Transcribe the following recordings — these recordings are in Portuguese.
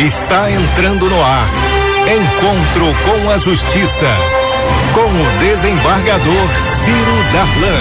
Está entrando no ar. Encontro com a Justiça. Com o desembargador Ciro Darlan.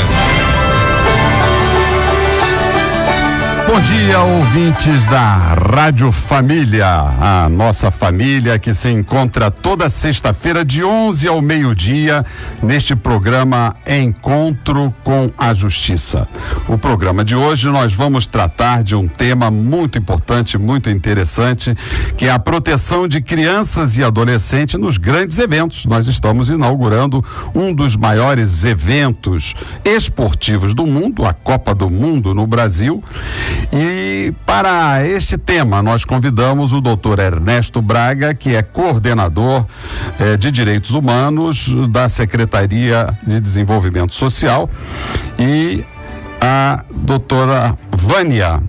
Bom dia, ouvintes da Rádio Família, a nossa família que se encontra toda sexta-feira de 11 ao meio-dia neste programa Encontro com a Justiça. O programa de hoje nós vamos tratar de um tema muito importante, muito interessante, que é a proteção de crianças e adolescentes nos grandes eventos. Nós estamos inaugurando um dos maiores eventos esportivos do mundo, a Copa do Mundo no Brasil. E para este tema nós convidamos o doutor Ernesto Braga, que é coordenador de Direitos Humanos da Secretaria de Desenvolvimento Social, e a doutora Vânia,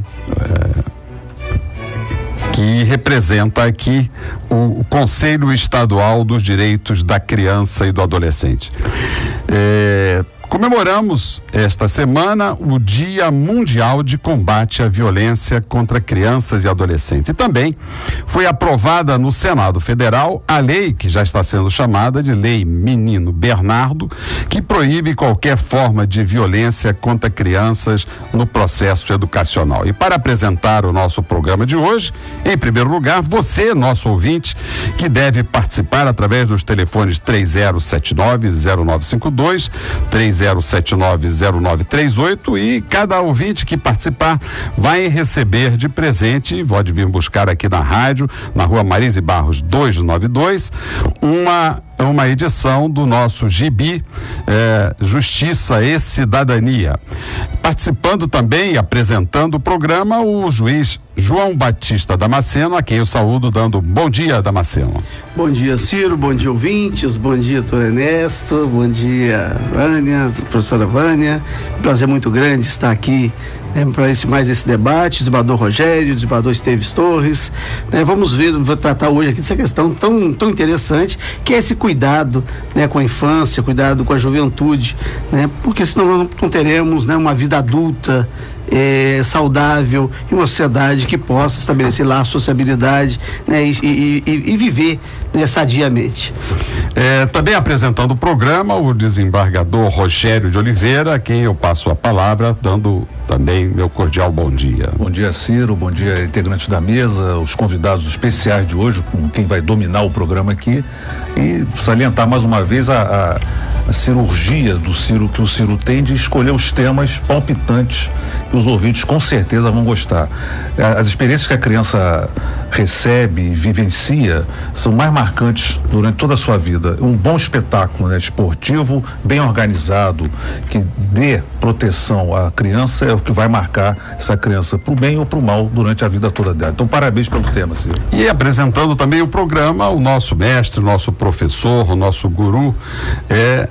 que representa aqui o Conselho Estadual dos Direitos da Criança e do Adolescente. Comemoramos esta semana o Dia Mundial de Combate à Violência contra Crianças e Adolescentes. E também foi aprovada no Senado Federal a lei que já está sendo chamada de Lei Menino Bernardo, que proíbe qualquer forma de violência contra crianças no processo educacional. E para apresentar o nosso programa de hoje, em primeiro lugar, você, nosso ouvinte, que deve participar através dos telefones 3079-0952, 3079-0938, e cada ouvinte que participar vai receber de presente, pode vir buscar aqui na rádio, na Rua Marise Barros 292, uma edição do nosso gibi Justiça e Cidadania. Participando também e apresentando o programa, o juiz João Batista Damasceno, a quem eu saúdo dando bom dia, Damasceno. Bom dia, Ciro, bom dia, ouvintes, bom dia, doutor Ernesto, bom dia, Vânia, professora Vânia. Prazer muito grande estar aqui para mais esse debate, desembargador Rogério, desembargador Esteves Torres, vamos tratar hoje aqui dessa questão tão interessante, que é esse cuidado, com a infância, cuidado com a juventude, porque senão não teremos, uma vida adulta saudável e uma sociedade que possa estabelecer lá a sociabilidade, e viver sadiamente. Também apresentando o programa, o desembargador Rogério de Oliveira, a quem eu passo a palavra, dando também meu cordial bom dia. Bom dia, Ciro, bom dia, integrantes da mesa, os convidados especiais de hoje, com quem vai dominar o programa aqui, e salientar mais uma vez a cirurgia do Ciro, que o Ciro tem de escolher os temas palpitantes que os ouvintes com certeza vão gostar. As experiências que a criança recebe e vivencia são mais marcantes durante toda a sua vida. Um bom espetáculo, esportivo, bem organizado, que dê proteção à criança, é o que vai marcar essa criança pro bem ou pro mal durante a vida toda dela. Então, parabéns pelo tema, Ciro. E apresentando também o programa, o nosso mestre, o nosso professor, o nosso guru,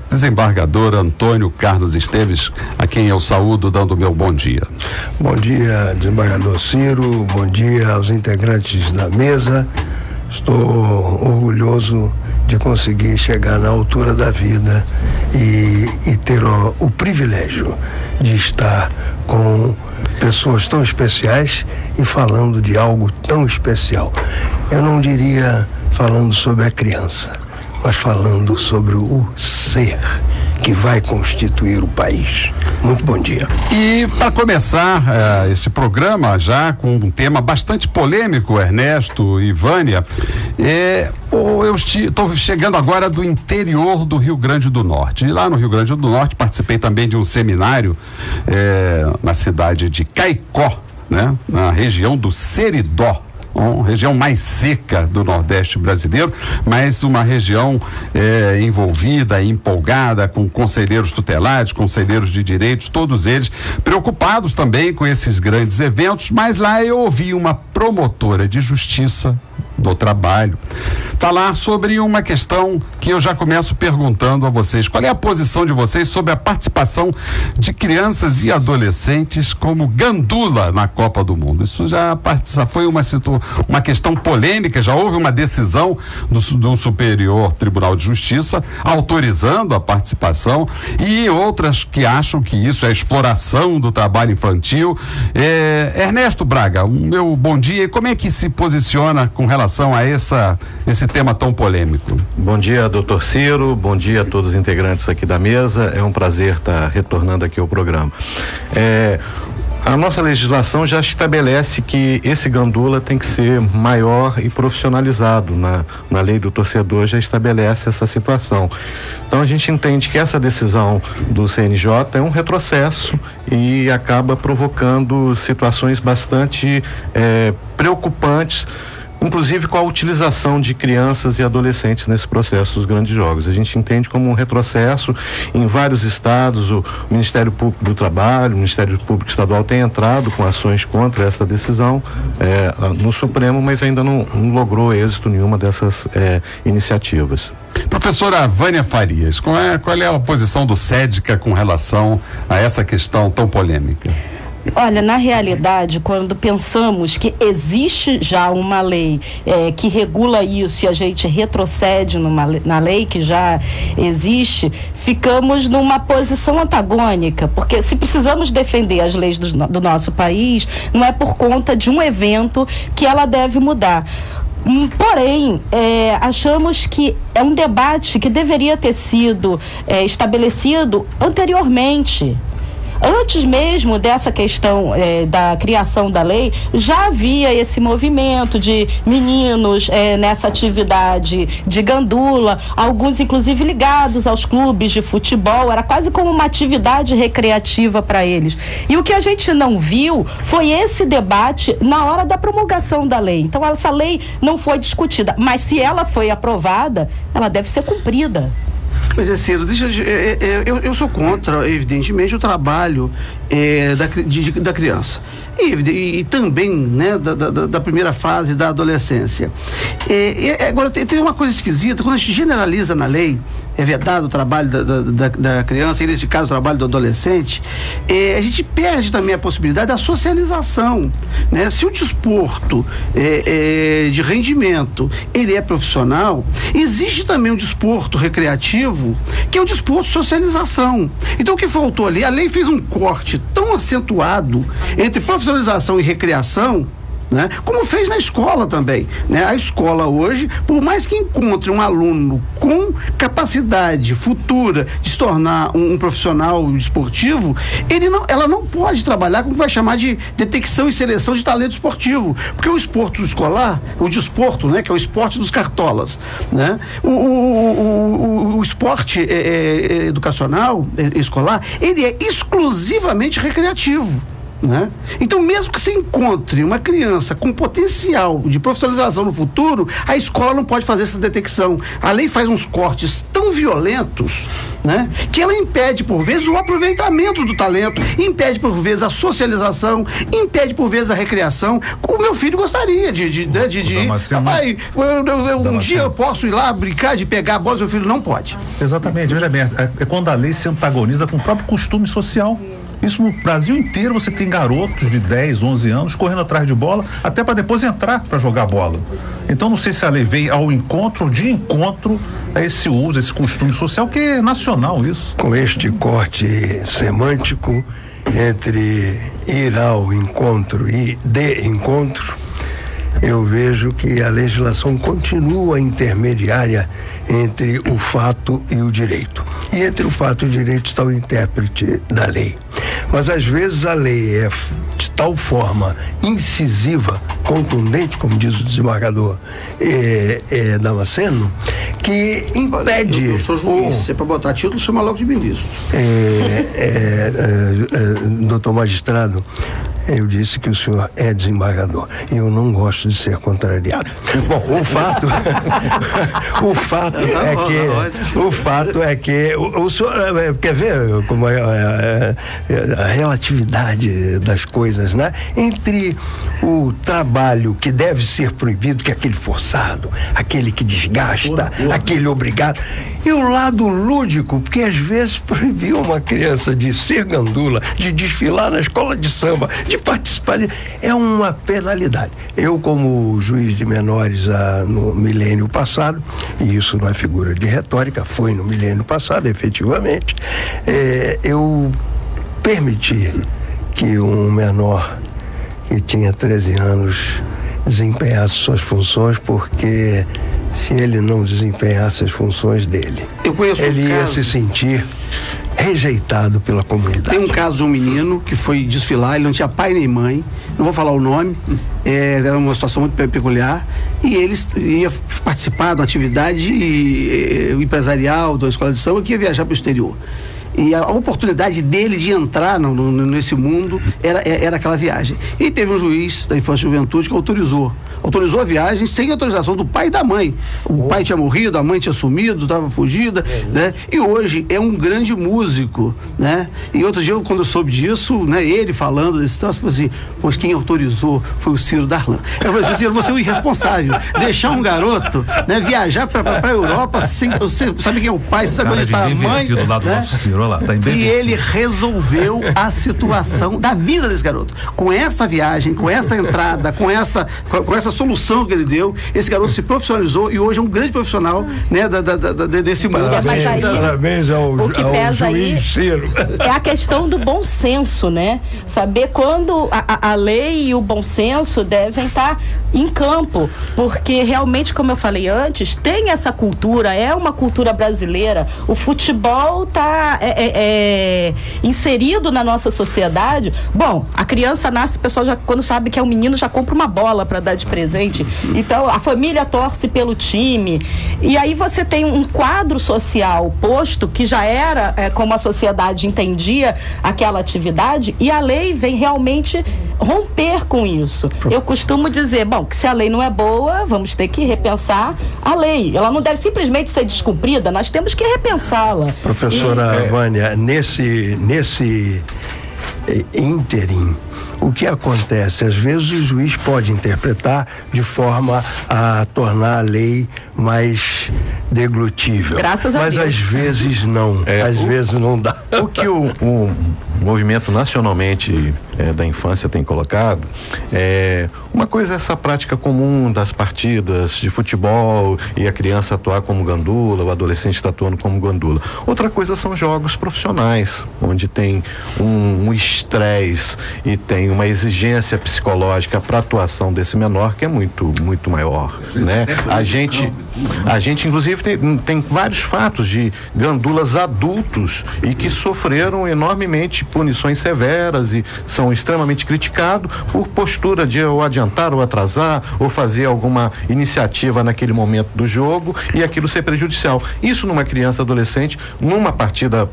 desembargador Antônio Carlos Esteves, a quem eu saúdo dando meu bom dia. Bom dia, desembargador Ciro, bom dia aos integrantes da mesa. Estou orgulhoso de conseguir chegar na altura da vida e ter o privilégio de estar com pessoas tão especiais e falando de algo tão especial. Eu não diria falando sobre a criança, mas falando sobre o ser que vai constituir o país. Muito bom dia. E para começar este programa, já com um tema bastante polêmico, Ernesto e Vânia, eu estou chegando agora do interior do Rio Grande do Norte. E lá no Rio Grande do Norte participei também de um seminário na cidade de Caicó, na região do Seridó. Uma região mais seca do Nordeste brasileiro, mas uma região envolvida, empolgada, com conselheiros tutelares, conselheiros de direitos, todos eles preocupados também com esses grandes eventos. Mas lá eu ouvi uma promotora de justiça do trabalho falar sobre uma questão que eu já começo perguntando a vocês, qual é a posição de vocês sobre a participação de crianças e adolescentes como gandula na Copa do Mundo? Isso já foi uma questão polêmica, já houve uma decisão do Superior Tribunal de Justiça autorizando a participação, e outras que acham que isso é exploração do trabalho infantil. Ernesto Braga, meu bom dia. Como é que se posiciona com relação a esse tema tão polêmico? Bom dia, doutor Ciro. Bom dia a todos os integrantes aqui da mesa. É um prazer estar retornando aqui ao programa. A nossa legislação já estabelece que esse gandula tem que ser maior e profissionalizado. Na lei do torcedor já estabelece essa situação. Então a gente entende que essa decisão do CNJ é um retrocesso e acaba provocando situações bastante preocupantes, inclusive com a utilização de crianças e adolescentes nesse processo dos grandes jogos. A gente entende como um retrocesso. Em vários estados, o Ministério Público do Trabalho, o Ministério Público Estadual tem entrado com ações contra essa decisão no Supremo, mas ainda não logrou êxito nenhuma dessas iniciativas. Professora Vânia Farias, qual é a posição do SEDCA com relação a essa questão tão polêmica? Olha, na realidade, quando pensamos que existe já uma lei que regula isso e a gente retrocede na lei que já existe, ficamos numa posição antagônica, porque se precisamos defender as leis do nosso país, não é por conta de um evento que ela deve mudar. Porém, achamos que é um debate que deveria ter sido estabelecido anteriormente. Antes mesmo dessa questão da criação da lei, já havia esse movimento de meninos nessa atividade de gandula, alguns inclusive ligados aos clubes de futebol, era quase como uma atividade recreativa para eles. E o que a gente não viu foi esse debate na hora da promulgação da lei. Então essa lei não foi discutida, mas se ela foi aprovada, ela deve ser cumprida. Pois é, Ciro, eu sou contra, evidentemente, o trabalho da criança. E também, né, da primeira fase da adolescência. Agora, tem uma coisa esquisita, quando a gente generaliza na lei, é vedado o trabalho da criança, e nesse caso o trabalho do adolescente, a gente perde também a possibilidade da socialização, né? Se o desporto de rendimento, ele é profissional, existe também um desporto recreativo, que é o desporto de socialização. Então o que faltou ali, a lei fez um corte tão acentuado entre profissionalização e recreação, né? Como fez na escola também, né? A escola hoje, por mais que encontre um aluno com capacidade futura de se tornar um profissional esportivo, ela não pode trabalhar com o que vai chamar de detecção e seleção de talento esportivo, porque o esporte escolar, o desporto, né, que é o esporte dos cartolas, né? O esporte educacional, escolar, ele é exclusivamente recreativo, né? Então, mesmo que você encontre uma criança com potencial de profissionalização no futuro, a escola não pode fazer essa detecção. A lei faz uns cortes tão violentos, né, que ela impede, por vezes, o aproveitamento do talento, impede, por vezes, a socialização, impede, por vezes, a recreação. O meu filho gostaria de papai, um dia eu posso ir lá brincar, de pegar a bola, seu filho não pode. Exatamente, veja bem, é quando a lei se antagoniza com o próprio costume social. Isso no Brasil inteiro, você tem garotos de 10, 11 anos correndo atrás de bola, até para depois entrar para jogar bola. Então não sei se a lei vem ao encontro, de encontro a esse uso, esse costume social que é nacional isso. Com este corte semântico entre ir ao encontro e de encontro, eu vejo que a legislação continua intermediária entre o fato e o direito. E entre o fato e o direito está o intérprete da lei. Mas às vezes a lei é de tal forma incisiva, contundente, como diz o desembargador Damasceno, que impede... Eu sou juiz, se é para botar título, chama logo de ministro. Doutor magistrado, Eu disse que o senhor é desembargador. Eu não gosto de ser contrariado. Bom, o fato é que o senhor quer ver como é a relatividade das coisas, né? Entre o trabalho que deve ser proibido, que é aquele forçado, aquele que desgasta, aquele obrigado, e o lado lúdico, porque às vezes proibir uma criança de ser gandula, de desfilar na escola de samba, de participar, é uma penalidade. Eu, como juiz de menores no milênio passado, e isso não é figura de retórica, foi no milênio passado, efetivamente, eu permiti que um menor que tinha 13 anos desempenhasse suas funções, porque se ele não desempenhasse as funções dele, ele ia se sentir rejeitado pela comunidade. Tem um caso de um menino que foi desfilar, ele não tinha pai nem mãe, não vou falar o nome, era uma situação muito peculiar, e ele ia participar de uma atividade empresarial da escola de samba que ia viajar para o exterior. E a oportunidade dele de entrar nesse mundo era aquela viagem. E teve um juiz da Infância e Juventude que autorizou a viagem sem autorização do pai e da mãe. O pai tinha morrido, a mãe tinha sumido, estava fugida, né? E hoje é um grande músico, né? E outro dia, quando eu soube disso, né, ele falando desse troço, eu falei assim, pois quem autorizou foi o Ciro Darlan. Eu falei assim, Ciro, você é um irresponsável. Deixar um garoto, né, viajar para a Europa sem, você sabe quem é o pai, você sabe onde está a mãe, né? Lá, tá e ele resolveu a situação da vida desse garoto. Com essa viagem, com essa entrada, com essa solução que ele deu, esse garoto se profissionalizou e hoje é um grande profissional, né, desse mundo. Parabéns ao juiz Ciro. É a questão do bom senso, né? Saber quando a lei e o bom senso devem estar em campo, porque realmente, como eu falei antes, tem essa cultura, é uma cultura brasileira. O futebol está inserido na nossa sociedade. Bom, a criança nasce, o pessoal já, quando sabe que é um menino, já compra uma bola para dar de presente. Então, a família torce pelo time. E aí você tem um quadro social posto que já era como a sociedade entendia aquela atividade, e a lei vem realmente romper com isso. Eu costumo dizer, bom, que se a lei não é boa, vamos ter que repensar a lei. Ela não deve simplesmente ser descumprida, nós temos que repensá-la. Professora Vânia, nesse ínterim, o que acontece? Às vezes o juiz pode interpretar de forma a tornar a lei mais deglutível. Graças a Deus. Mas às vezes não. Às vezes não dá. O que o movimento nacionalmente da infância tem colocado uma coisa é essa prática comum das partidas de futebol e a criança atuar como gandula, o adolescente está atuando como gandula. Outra coisa são jogos profissionais, onde tem um estresse e tem uma exigência psicológica para a atuação desse menor que é muito, muito maior, né? A gente inclusive tem vários fatos de gandulas adultos e que sofreram enormemente punições severas e são extremamente criticados por postura de ou adiantar ou atrasar ou fazer alguma iniciativa naquele momento do jogo e aquilo ser prejudicial. Isso numa criança adolescente, numa partida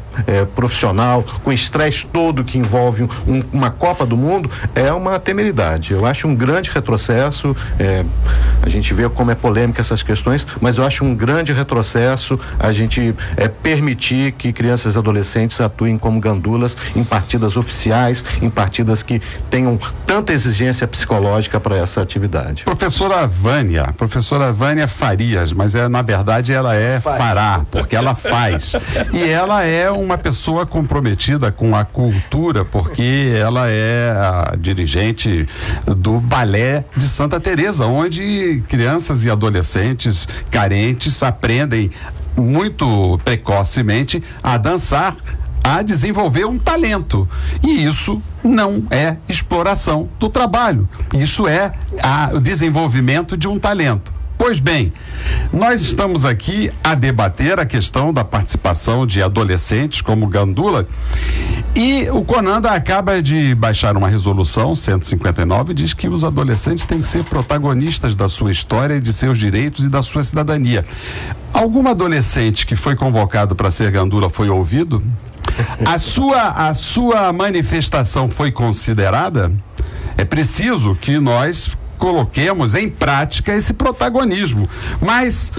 profissional, com estresse todo que envolve uma Copa do Mundo, é uma temeridade. Eu acho um grande retrocesso, a gente vê como é polêmica essas questões, mas eu acho um grande retrocesso a gente permitir que crianças e adolescentes atuem como gandulas em partidas oficiais, em partidas que tenham tanta exigência psicológica para essa atividade. Professora Vânia Farias, mas na verdade ela fará, porque ela faz. E ela é uma pessoa comprometida com a cultura, porque ela é a dirigente do Balé de Santa Teresa, onde crianças e adolescentes carentes aprendem muito precocemente a dançar, a desenvolver um talento. E isso não é exploração do trabalho. Isso é o desenvolvimento de um talento. Pois bem, nós estamos aqui a debater a questão da participação de adolescentes como gandula, e o CONANDA acaba de baixar uma resolução 159 e diz que os adolescentes têm que ser protagonistas da sua história e de seus direitos e da sua cidadania. Algum adolescente que foi convocado para ser gandula foi ouvido? A sua manifestação foi considerada? É preciso que nós coloquemos em prática esse protagonismo. Mas,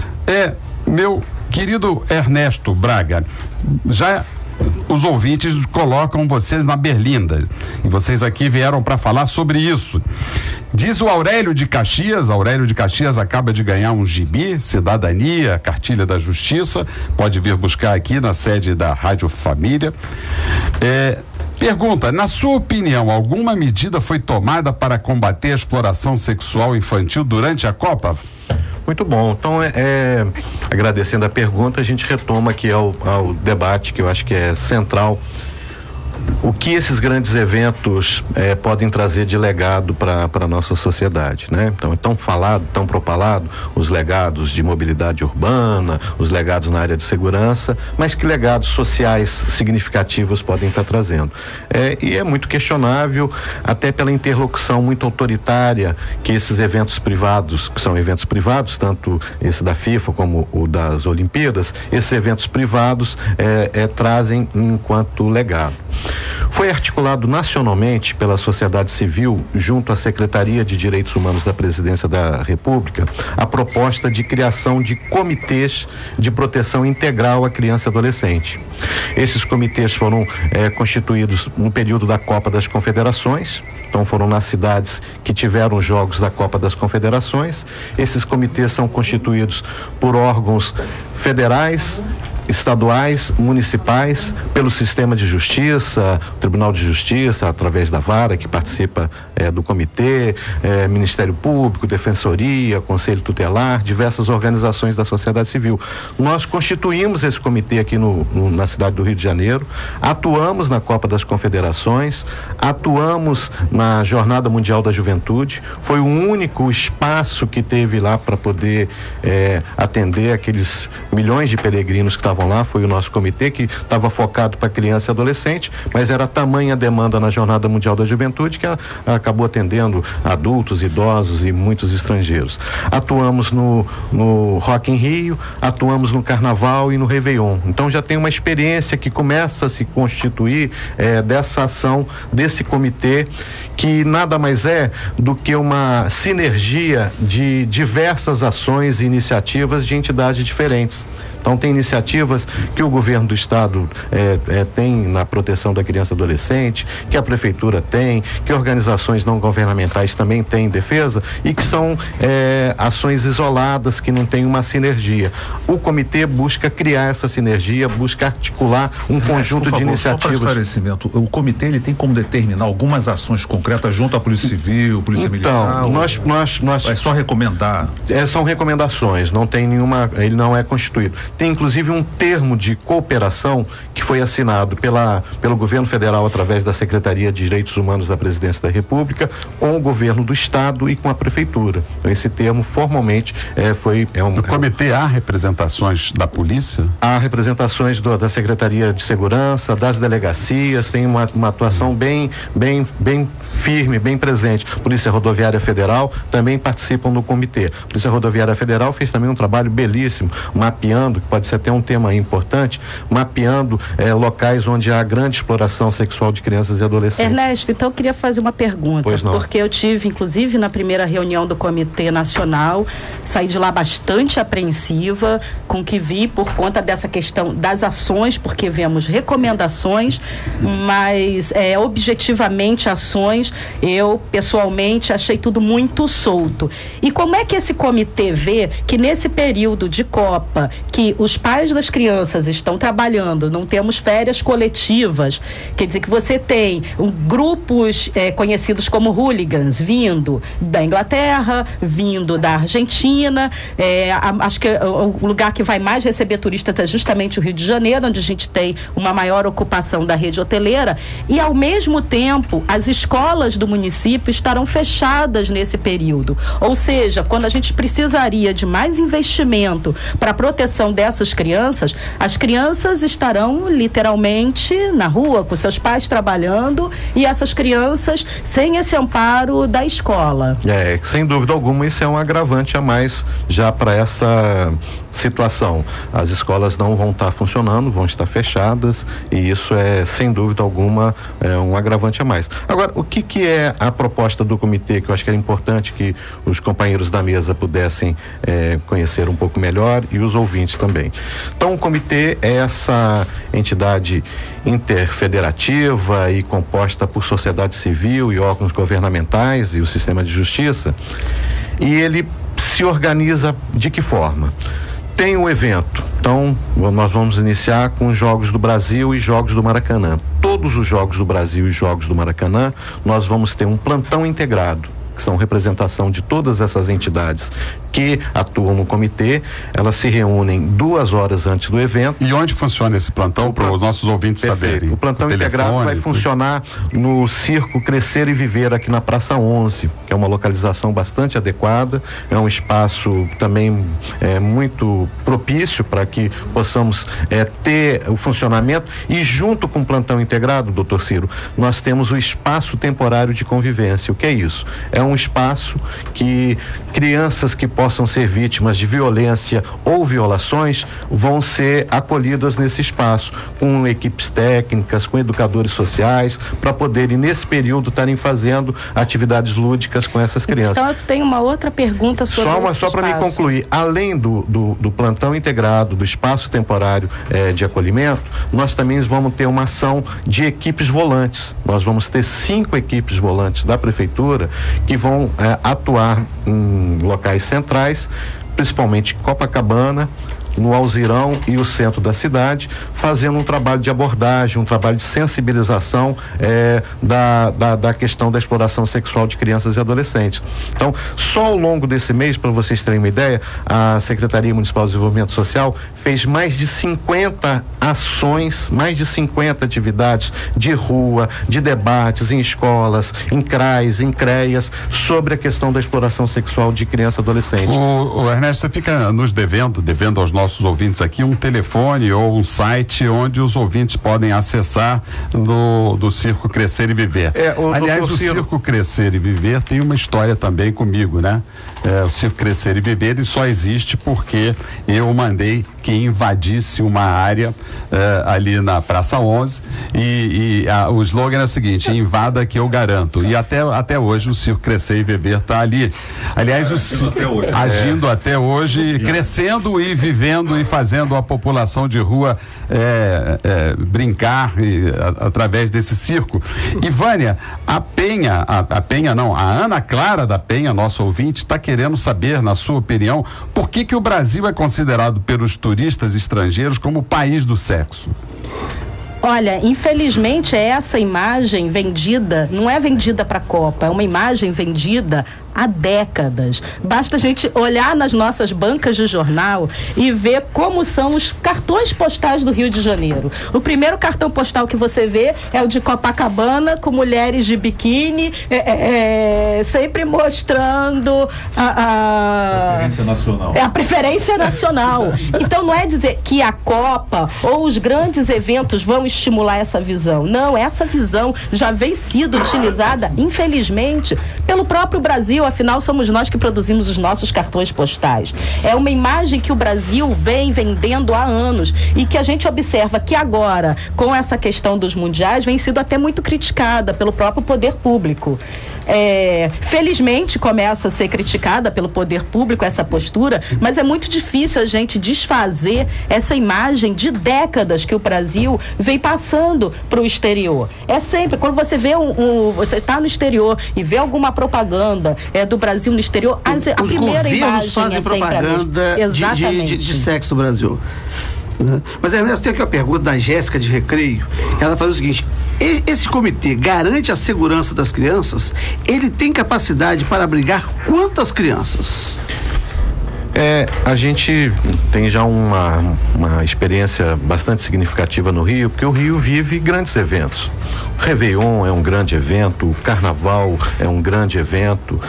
meu querido Ernesto Braga, já os ouvintes colocam vocês na berlinda, e vocês aqui vieram para falar sobre isso. Diz o Aurélio de Caxias acaba de ganhar um gibi, Cidadania, Cartilha da Justiça, pode vir buscar aqui na sede da Rádio Família. Pergunta, na sua opinião, alguma medida foi tomada para combater a exploração sexual infantil durante a Copa? Muito bom. Então, agradecendo a pergunta, a gente retoma aqui ao debate que eu acho que é central. O que esses grandes eventos podem trazer de legado para a nossa sociedade, né? Então, é tão falado, tão propalado, os legados de mobilidade urbana, os legados na área de segurança, mas que legados sociais significativos podem estar trazendo? E é muito questionável, até pela interlocução muito autoritária que esses eventos privados, que são eventos privados, tanto esse da FIFA como o das Olimpíadas, esses eventos privados trazem enquanto legado. Foi articulado nacionalmente pela sociedade civil, junto à Secretaria de Direitos Humanos da Presidência da República, a proposta de criação de comitês de proteção integral à criança e adolescente. Esses comitês foram constituídos no período da Copa das Confederações. Então foram nas cidades que tiveram os Jogos da Copa das Confederações. Esses comitês são constituídos por órgãos federais, estaduais, municipais, pelo sistema de justiça, Tribunal de Justiça, através da vara que participa do comitê, Ministério Público, Defensoria, Conselho Tutelar, diversas organizações da sociedade civil. Nós constituímos esse comitê aqui na cidade do Rio de Janeiro, atuamos na Copa das Confederações, atuamos na Jornada Mundial da Juventude, foi o único espaço que teve lá para poder atender aqueles milhões de peregrinos que estavam lá, foi o nosso comitê que estava focado para criança e adolescente, mas era tamanha a demanda na Jornada Mundial da Juventude que acabou atendendo adultos, idosos e muitos estrangeiros. Atuamos no Rock in Rio, atuamos no Carnaval e no Réveillon. Então já tem uma experiência que começa a se constituir dessa ação, desse comitê, que nada mais é do que uma sinergia de diversas ações e iniciativas de entidades diferentes. Então tem iniciativas que o governo do estado tem na proteção da criança e adolescente, que a prefeitura tem, que organizações não governamentais também têm em defesa, e que são ações isoladas que não têm uma sinergia. O comitê busca criar essa sinergia, busca articular um conjunto de iniciativas. Só para esclarecimento, o comitê ele tem como determinar algumas ações concretas junto à Polícia Civil, Polícia Militar? Nós é só recomendar? São recomendações, não tem nenhuma, ele não é constituído. Tem inclusive um termo de cooperação que foi assinado pelo governo federal através da Secretaria de Direitos Humanos da Presidência da República com o governo do estado e com a prefeitura. Então, esse termo formalmente No comitê há representações da polícia? Há representações da Secretaria de Segurança, das delegacias, tem uma atuação bem firme, bem presente. Polícia Rodoviária Federal também participam do comitê. Polícia Rodoviária Federal fez também um trabalho belíssimo, mapeando, que pode ser até um tema importante, mapeando locais onde há grande exploração sexual de crianças e adolescentes. Ernesto, então eu queria fazer uma pergunta, porque eu tive, inclusive, na primeira reunião do Comitê Nacional, saí de lá bastante apreensiva com o que vi por conta dessa questão das ações, porque vemos recomendações, mas objetivamente ações, eu pessoalmente achei tudo muito solto. E como é que esse comitê vê que nesse período de Copa, que os pais das crianças estão trabalhando, não temos férias coletivas, quer dizer que você tem grupos conhecidos como hooligans vindo da Inglaterra, vindo da Argentina, acho que o lugar que vai mais receber turistas é justamente o Rio de Janeiro, onde a gente tem uma maior ocupação da rede hoteleira, e ao mesmo tempo as escolas do município estarão fechadas nesse período, ou seja, quando a gente precisaria de mais investimento para a proteção dessas crianças, as crianças estarão literalmente na rua, com seus pais trabalhando, e essas crianças sem esse amparo da escola. Sem dúvida alguma, isso é um agravante a mais já para essa situação. As escolas não vão estar funcionando, vão estar fechadas, e isso é, sem dúvida alguma, um agravante a mais. Agora, o que é a proposta do comitê, que eu acho que era importante que os companheiros da mesa pudessem conhecer um pouco melhor, e os ouvintes também. Então, o comitê é essa entidade interfederativa e composta por sociedade civil e órgãos governamentais e o sistema de justiça, e ele se organiza de que forma? Tem o evento, então nós vamos iniciar com os Jogos do Brasil e Jogos do Maracanã. Todos os Jogos do Brasil e Jogos do Maracanã, nós vamos ter um plantão integrado, que são representação de todas essas entidades que atuam no comitê. Elas se reúnem 2 horas antes do evento. E onde funciona esse plantão, para os nossos ouvintes saberem? O plantão integrado vai funcionar no Circo Crescer e Viver, aqui na Praça 11, que é uma localização bastante adequada, é um espaço também muito propício para que possamos ter o funcionamento. E junto com o plantão integrado, doutor Ciro, nós temos o espaço temporário de convivência. O que é isso? É um espaço que crianças que possam ser vítimas de violência ou violações vão ser acolhidas nesse espaço, com equipes técnicas, com educadores sociais, para poderem, nesse período, estarem fazendo atividades lúdicas com essas crianças. Então, eu tenho uma outra pergunta sobre só para me concluir. Além do plantão integrado, do espaço temporário de acolhimento, nós também vamos ter uma ação de equipes volantes. Nós vamos ter 5 equipes volantes da prefeitura que vão atuar em locais centrais, principalmente Copacabana, no Alzirão e o centro da cidade, fazendo um trabalho de abordagem, um trabalho de sensibilização da questão da exploração sexual de crianças e adolescentes. Então, só ao longo desse mês, para vocês terem uma ideia, a Secretaria Municipal de Desenvolvimento Social fez mais de 50 ações, mais de 50 atividades de rua, de debates em escolas, em CRAs, em CREAs, sobre a questão da exploração sexual de criança e adolescente. O Ernesto, você fica nos devendo aos nossos ouvintes aqui um telefone ou um site onde os ouvintes podem acessar do Circo Crescer e Viver. Aliás, o Circo Crescer e Viver tem uma história também comigo, né? O Circo Crescer e Viver, ele só existe porque eu mandei que invadisse uma área ali na Praça 11 e o slogan é o seguinte: invada que eu garanto. E até hoje o Circo Crescer e Viver está ali. Aliás, agindo até hoje, crescendo e vivendo e fazendo a população de rua brincar através desse circo. E Vânia, a Ana Clara da Penha, nosso ouvinte, está querendo saber, na sua opinião, por que o Brasil é considerado pelos turistas estrangeiros como o país do sexo? Olha, infelizmente essa imagem vendida, não é vendida para a Copa, é uma imagem vendida há décadas. Basta a gente olhar nas nossas bancas de jornal e ver como são os cartões postais do Rio de Janeiro. O primeiro cartão postal que você vê é o de Copacabana, com mulheres de biquíni, sempre mostrando preferência nacional. A preferência nacional. Então não é dizer que a Copa ou os grandes eventos vão estimular essa visão. Não, essa visão já vem sido utilizada, infelizmente, pelo próprio Brasil. Afinal, somos nós que produzimos os nossos cartões postais. É uma imagem que o Brasil vem vendendo há anos e que a gente observa que agora, com essa questão dos mundiais, vem sido até muito criticada pelo próprio poder público. Felizmente começa a ser criticada pelo poder público essa postura, mas é muito difícil a gente desfazer essa imagem de décadas que o Brasil vem passando para o exterior. É sempre, quando você vê você está no exterior e vê alguma propaganda do Brasil no exterior, a primeira imagem fazem propaganda de sexo do Brasil. Mas, Ernesto, tem aqui uma pergunta da Jéssica de Recreio. Ela fala o seguinte: esse comitê garante a segurança das crianças? Ele tem capacidade para abrigar quantas crianças? A gente tem já uma experiência bastante significativa no Rio, porque o Rio vive grandes eventos. Réveillon é um grande evento, o Carnaval é um grande evento,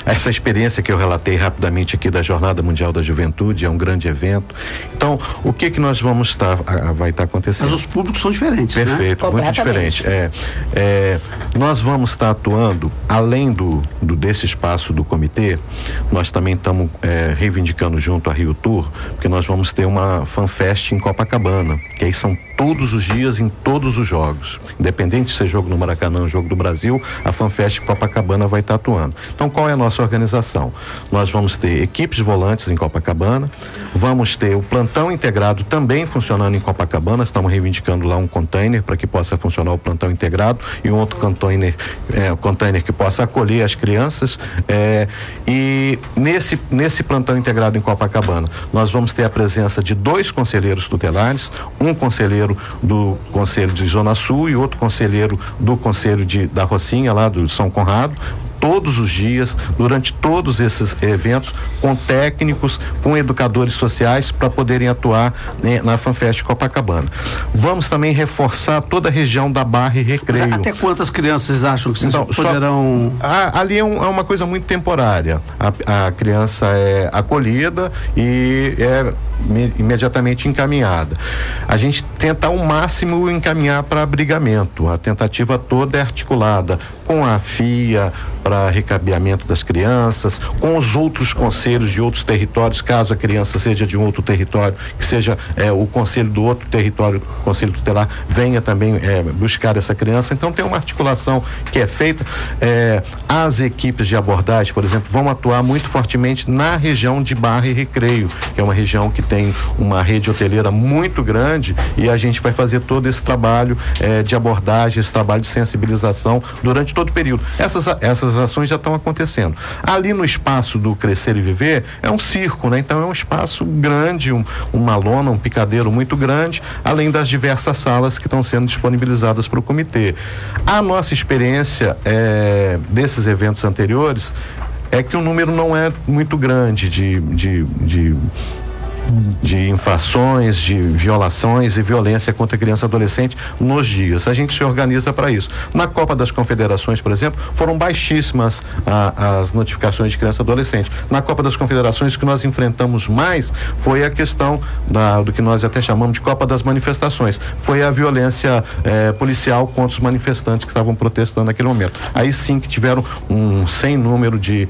essa experiência que eu relatei rapidamente aqui da Jornada Mundial da Juventude é um grande evento. Então, o que nós vai estar acontecendo? Mas os públicos são diferentes, Perfeito, né? muito diferente. Nós vamos estar atuando, além desse espaço do comitê, nós também estamos reivindicando junto à Rio Tour, porque nós vamos ter uma FanFest em Copacabana, que aí são todos os dias em todos os jogos. Independente de ser jogo no Maracanã, jogo do Brasil, a FanFest em Copacabana vai estar atuando. Então, qual é a nossa organização? Nós vamos ter equipes volantes em Copacabana, vamos ter o plantão integrado também funcionando em Copacabana, estamos reivindicando lá um container para que possa funcionar o plantão integrado e um outro container que possa acolher as crianças, e nesse plantão integrado em Copacabana, nós vamos ter a presença de 2 conselheiros tutelares, um conselheiro do Conselho de Zona Sul e outro conselheiro do Conselho da Rocinha, lá do São Conrado, todos os dias, durante todos esses eventos, com técnicos, com educadores sociais, para poderem atuar, né, na FanFest Copacabana. Vamos também reforçar toda a região da Barra e Recreio. Até quantas crianças vocês acham que vocês poderão... Ali é uma coisa muito temporária. A criança é acolhida e é imediatamente encaminhada. A gente tenta ao máximo encaminhar para abrigamento. A tentativa toda é articulada com a FIA, para recabeamento das crianças, com os outros conselhos de outros territórios, caso a criança seja de um outro território, que seja o conselho do outro território, o conselho tutelar, venha também buscar essa criança. Então tem uma articulação que é feita. As equipes de abordagem, por exemplo, vão atuar muito fortemente na região de Barra e Recreio, que é uma região que tem uma rede hoteleira muito grande, e a gente vai fazer todo esse trabalho de abordagem, esse trabalho de sensibilização durante todo o período. Essas ações já estão acontecendo. Ali no espaço do Crescer e Viver é um circo, né? Então é um espaço grande, uma lona, um picadeiro muito grande, além das diversas salas que estão sendo disponibilizadas para o comitê. A nossa experiência desses eventos anteriores é que o número não é muito grande de infrações, de violações e violência contra criança e adolescente nos dias. A gente se organiza para isso. Na Copa das Confederações, por exemplo, foram baixíssimas as notificações de criança e adolescente. Na Copa das Confederações, o que nós enfrentamos mais foi a questão do que nós até chamamos de Copa das Manifestações. Foi a violência policial contra os manifestantes que estavam protestando naquele momento. Aí sim que tiveram um sem número de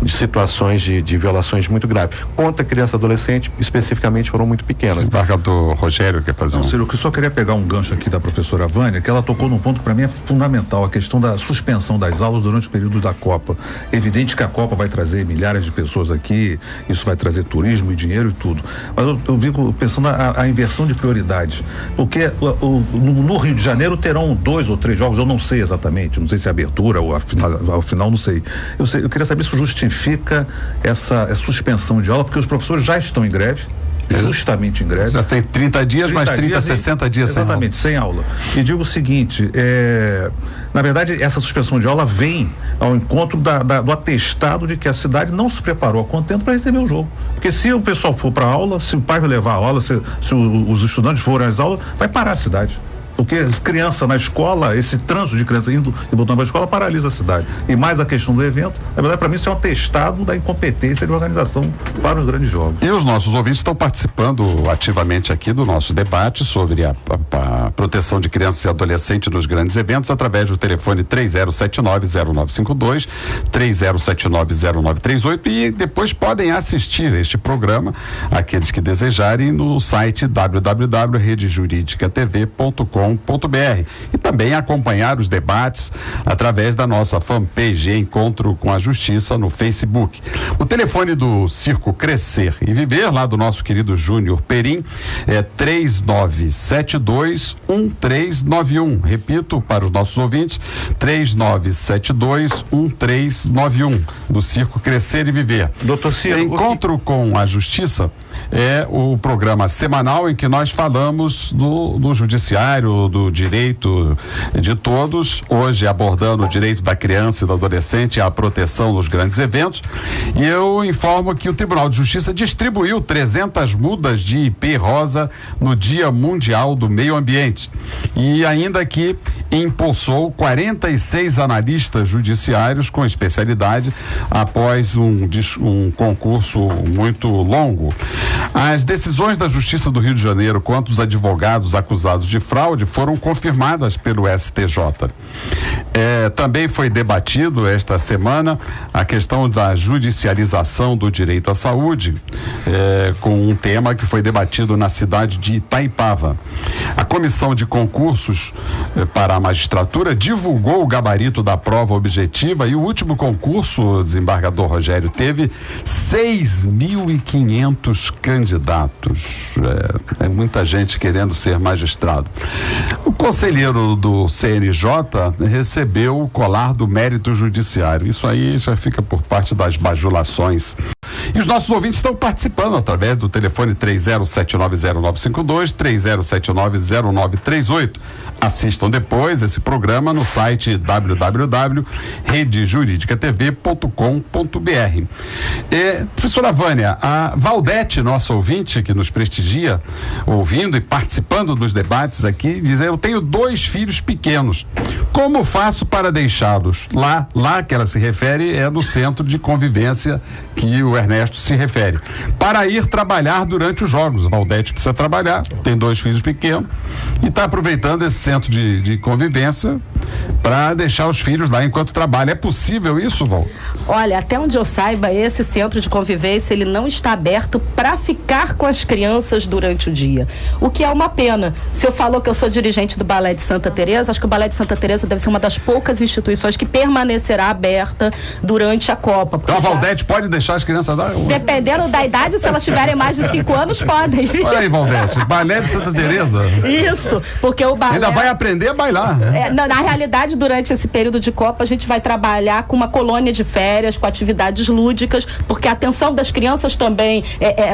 situações de violações muito graves. Contra criança e adolescente, especificamente, foram muito pequenas. O embargador Rogério quer fazer Ciro, eu só queria pegar um gancho aqui da professora Vânia, que ela tocou num ponto que para mim é fundamental, a questão da suspensão das aulas durante o período da Copa. É evidente que a Copa vai trazer milhares de pessoas aqui, isso vai trazer turismo e dinheiro e tudo. Mas eu fico pensando a inversão de prioridades, porque no Rio de Janeiro terão 2 ou 3 jogos, eu não sei exatamente, não sei se é abertura ou ao final, não sei. Eu queria saber se justifica essa suspensão de aula, porque os professores já estão em greve, justamente em greve. Já tem 30 dias, mais 60 dias exatamente, sem aula. E digo o seguinte, na verdade, essa suspensão de aula vem ao encontro do atestado de que a cidade não se preparou a contento para receber o jogo. Porque se o pessoal for para a aula, se o pai vai levar a aula, se os estudantes forem às aulas, vai parar a cidade. Porque criança na escola, esse trânsito de criança indo e voltando para a escola paralisa a cidade. E mais a questão do evento, na verdade, para mim, isso é um atestado da incompetência de organização para os grandes jogos. E os nossos ouvintes estão participando ativamente aqui do nosso debate sobre a proteção de crianças e adolescentes nos grandes eventos, através do telefone 3079-0952, 3079-0938, e depois podem assistir este programa, aqueles que desejarem, no site www.redejuridicatv.com.br e também acompanhar os debates através da nossa fanpage Encontro com a Justiça no Facebook. O telefone do Circo Crescer e Viver, lá do nosso querido Júnior Perim, é 3972-1391. Repito para os nossos ouvintes, 3972-1391, do Circo Crescer e Viver. Doutor Ciro, Encontro com a Justiça é o programa semanal em que nós falamos do judiciário, Conselheiro do Direito de Todos, hoje abordando o direito da criança e do adolescente à proteção nos grandes eventos. E eu informo que o Tribunal de Justiça distribuiu 300 mudas de IP rosa no Dia Mundial do Meio Ambiente. E ainda que impulsou 46 analistas judiciários com especialidade após um concurso muito longo. As decisões da Justiça do Rio de Janeiro quanto aos advogados acusados de fraude foram confirmadas pelo STJ. Também foi debatido esta semana a questão da judicialização do direito à saúde, com um tema que foi debatido na cidade de Itaipava. A Comissão de Concursos para a Magistratura divulgou o gabarito da prova objetiva e o último concurso, o desembargador Rogério, teve 6.500 candidatos. É muita gente querendo ser magistrado. O conselheiro do CNJ recebeu o colar do mérito judiciário. Isso aí já fica por parte das bajulações. E os nossos ouvintes estão participando através do telefone 30790952, 30790938. Assistam depois esse programa no site www.redejuridicatv.com.br. Professora Vânia, a Valdete, nossa ouvinte que nos prestigia, ouvindo e participando dos debates aqui, diz: eu tenho 2 filhos pequenos. Como faço para deixá-los? Lá que ela se refere é no centro de convivência que o Ernesto se refere, para ir trabalhar durante os jogos. Valdete precisa trabalhar, tem 2 filhos pequenos e está aproveitando esse centro de convivência para deixar os filhos lá enquanto trabalha. É possível isso, Val? Olha, até onde eu saiba, esse centro de convivência, ele não está aberto para ficar com as crianças durante o dia, o que é uma pena. O senhor falou que eu sou dirigente do Balé de Santa Teresa, acho que o Balé de Santa Teresa deve ser uma das poucas instituições que permanecerá aberta durante a Copa. Então a Valdete pode deixar as crianças lá? Dependendo da idade, se elas tiverem mais de 5 anos, podem. Olha aí, Valdete, Balé de Santa Teresa. Isso, porque o balé... Ainda vai aprender a bailar. Na realidade, durante esse período de Copa, a gente vai trabalhar com uma colônia de férias, com atividades lúdicas, porque a atenção das crianças também,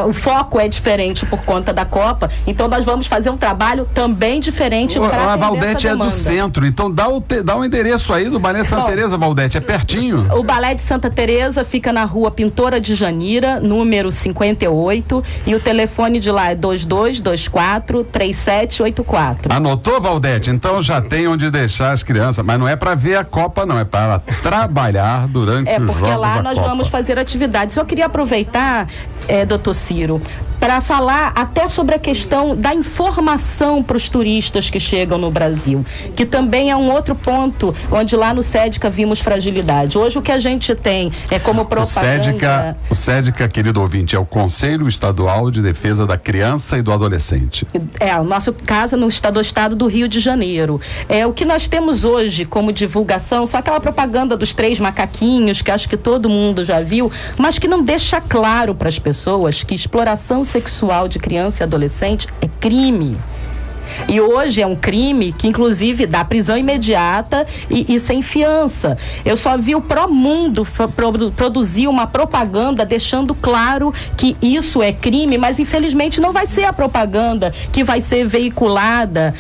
o foco é diferente por conta da Copa, então nós vamos fazer um trabalho também diferente para atender a Valdete essa demanda. É do centro, então dá o endereço aí do Balé Santa Teresa, Valdete, é pertinho. O Balé de Santa Teresa fica na rua Pintora de Janira, número 58, e o telefone de lá é 2224-3784. Anotou, Valdete? Então já tem onde deixar as crianças, mas não é para ver a Copa, não, é para trabalhar durante os jogos da Copa. Porque lá nós vamos fazer atividades. Eu queria aproveitar, doutor Ciro, para falar até sobre a questão da informação para os turistas que chegam no Brasil, que também é um outro ponto onde lá no SEDCA vimos fragilidade. Hoje o que a gente tem é como propaganda... O SEDCA, querido ouvinte, é o Conselho Estadual de Defesa da Criança e do Adolescente. O nosso caso no estado do Rio de Janeiro. O que nós temos hoje como divulgação, só aquela propaganda dos 3 macaquinhos, que acho que todo mundo já viu, mas que não deixa claro para as pessoas que exploração sexual de criança e adolescente é crime. E hoje é um crime que inclusive dá prisão imediata e sem fiança. Eu só vi o Promundo produzir uma propaganda deixando claro que isso é crime, mas infelizmente não vai ser a propaganda que vai ser veiculada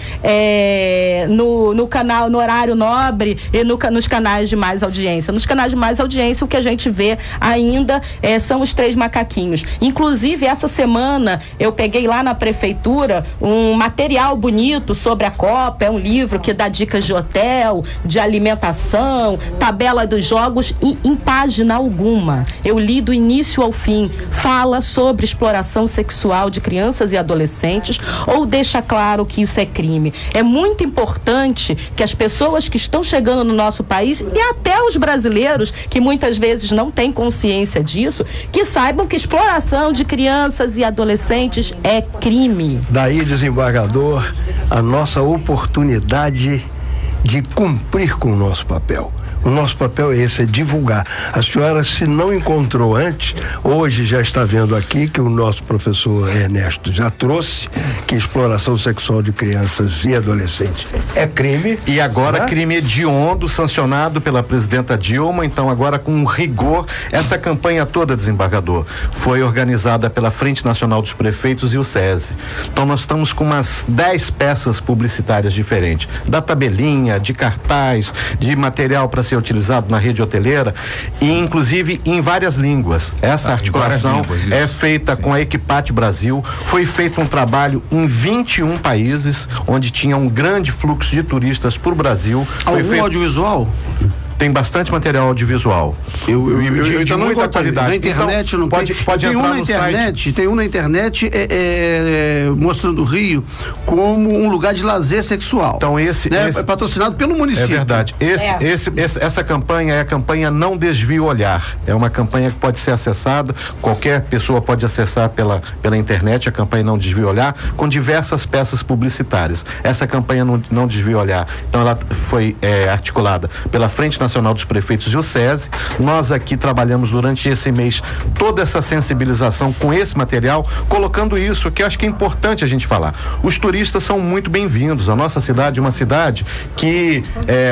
no canal, no horário nobre e nos canais de mais audiência. Nos canais de mais audiência, o que a gente vê ainda são os 3 macaquinhos. Inclusive, essa semana eu peguei lá na prefeitura um material bonito sobre a Copa, é um livro que dá dicas de hotel, de alimentação, tabela dos jogos, e em página alguma, eu li do início ao fim, fala sobre exploração sexual de crianças e adolescentes ou deixa claro que isso é crime. É muito importante que as pessoas que estão chegando no nosso país e até os brasileiros, que muitas vezes não têm consciência disso, que saibam que exploração de crianças e adolescentes é crime. Daí, desembargador, a nossa oportunidade de cumprir com o nosso papel. O nosso papel é esse, é divulgar. A senhora, se não encontrou antes, hoje já está vendo aqui que o nosso professor Ernesto já trouxe que exploração sexual de crianças e adolescentes é crime. E agora crime hediondo, sancionado pela presidenta Dilma, então agora com rigor. Essa campanha toda, desembargador, foi organizada pela Frente Nacional dos Prefeitos e o SESI. Então nós estamos com umas 10 peças publicitárias diferentes, da tabelinha, de cartaz, de material para ser utilizado na rede hoteleira e inclusive em várias línguas. Essa articulação é feita com a Equipate Brasil. Foi feito um trabalho em 21 países, onde tinha um grande fluxo de turistas por Brasil. Algum audiovisual? Tem bastante material audiovisual. Eu de muita qualidade. Na internet então, não pode tem entrar um na no internet, site. tem um na internet mostrando o Rio como um lugar de lazer sexual. Então esse é patrocinado pelo município. É verdade. Essa campanha é a campanha Não Desvie o Olhar. É uma campanha que pode ser acessada, qualquer pessoa pode acessar pela internet, a campanha Não Desvie o Olhar, com diversas peças publicitárias. Essa campanha Não Desvie o Olhar, então ela foi articulada pela Frente Nacional dos Prefeitos e o SESI. Nós aqui trabalhamos durante esse mês toda essa sensibilização com esse material, colocando isso que eu acho que é importante a gente falar. Os turistas são muito bem-vindos. A nossa cidade é uma cidade que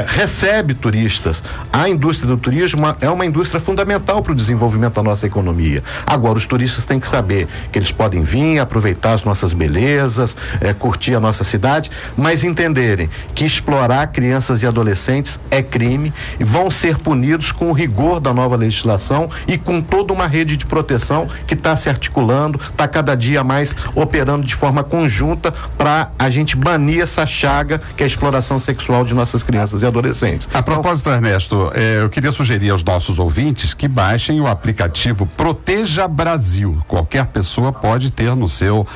recebe turistas. A indústria do turismo é uma indústria fundamental para o desenvolvimento da nossa economia. Agora, os turistas têm que saber que eles podem vir, aproveitar as nossas belezas, curtir a nossa cidade, mas entenderem que explorar crianças e adolescentes é crime e vão ser punidos com o rigor da nova legislação e com toda uma rede de proteção que está se articulando, está cada dia mais operando de forma conjunta para a gente banir essa chaga que é a exploração sexual de nossas crianças e adolescentes. A propósito, Ernesto, eu queria sugerir aos nossos ouvintes que baixem o aplicativo Proteja Brasil. Qualquer pessoa pode ter no seu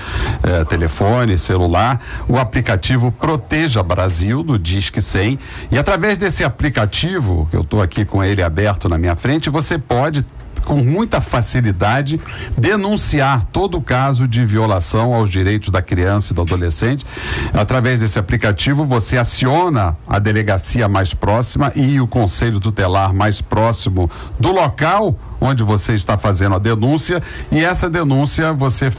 telefone, celular, o aplicativo Proteja Brasil do Disque 100, e através desse aplicativo, que eu estou aqui com ele aberto na minha frente, você pode com muita facilidade denunciar todo caso de violação aos direitos da criança e do adolescente. Através desse aplicativo você aciona a delegacia mais próxima e o conselho tutelar mais próximo do local onde você está fazendo a denúncia, e essa denúncia você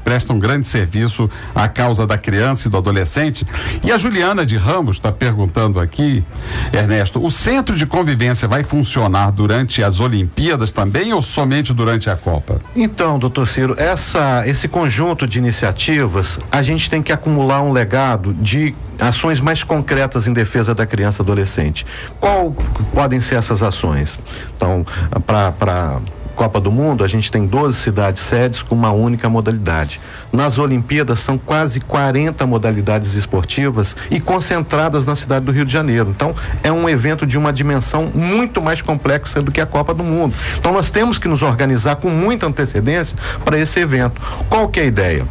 presta um grande serviço à causa da criança e do adolescente. E a Juliana de Ramos está perguntando aqui, Ernesto, o centro de convivência vai funcionar durante as Olimpíadas também ou somente durante a Copa? Então, doutor Ciro, esse conjunto de iniciativas, a gente tem que acumular um legado de ações mais concretas em defesa da criança e adolescente. Qual podem ser essas ações? Então, para Copa do Mundo, a gente tem 12 cidades sedes com uma única modalidade. Nas Olimpíadas são quase 40 modalidades esportivas e concentradas na cidade do Rio de Janeiro. Então, é um evento de uma dimensão muito mais complexa do que a Copa do Mundo. Então, nós temos que nos organizar com muita antecedência para esse evento. Qual que é a ideia?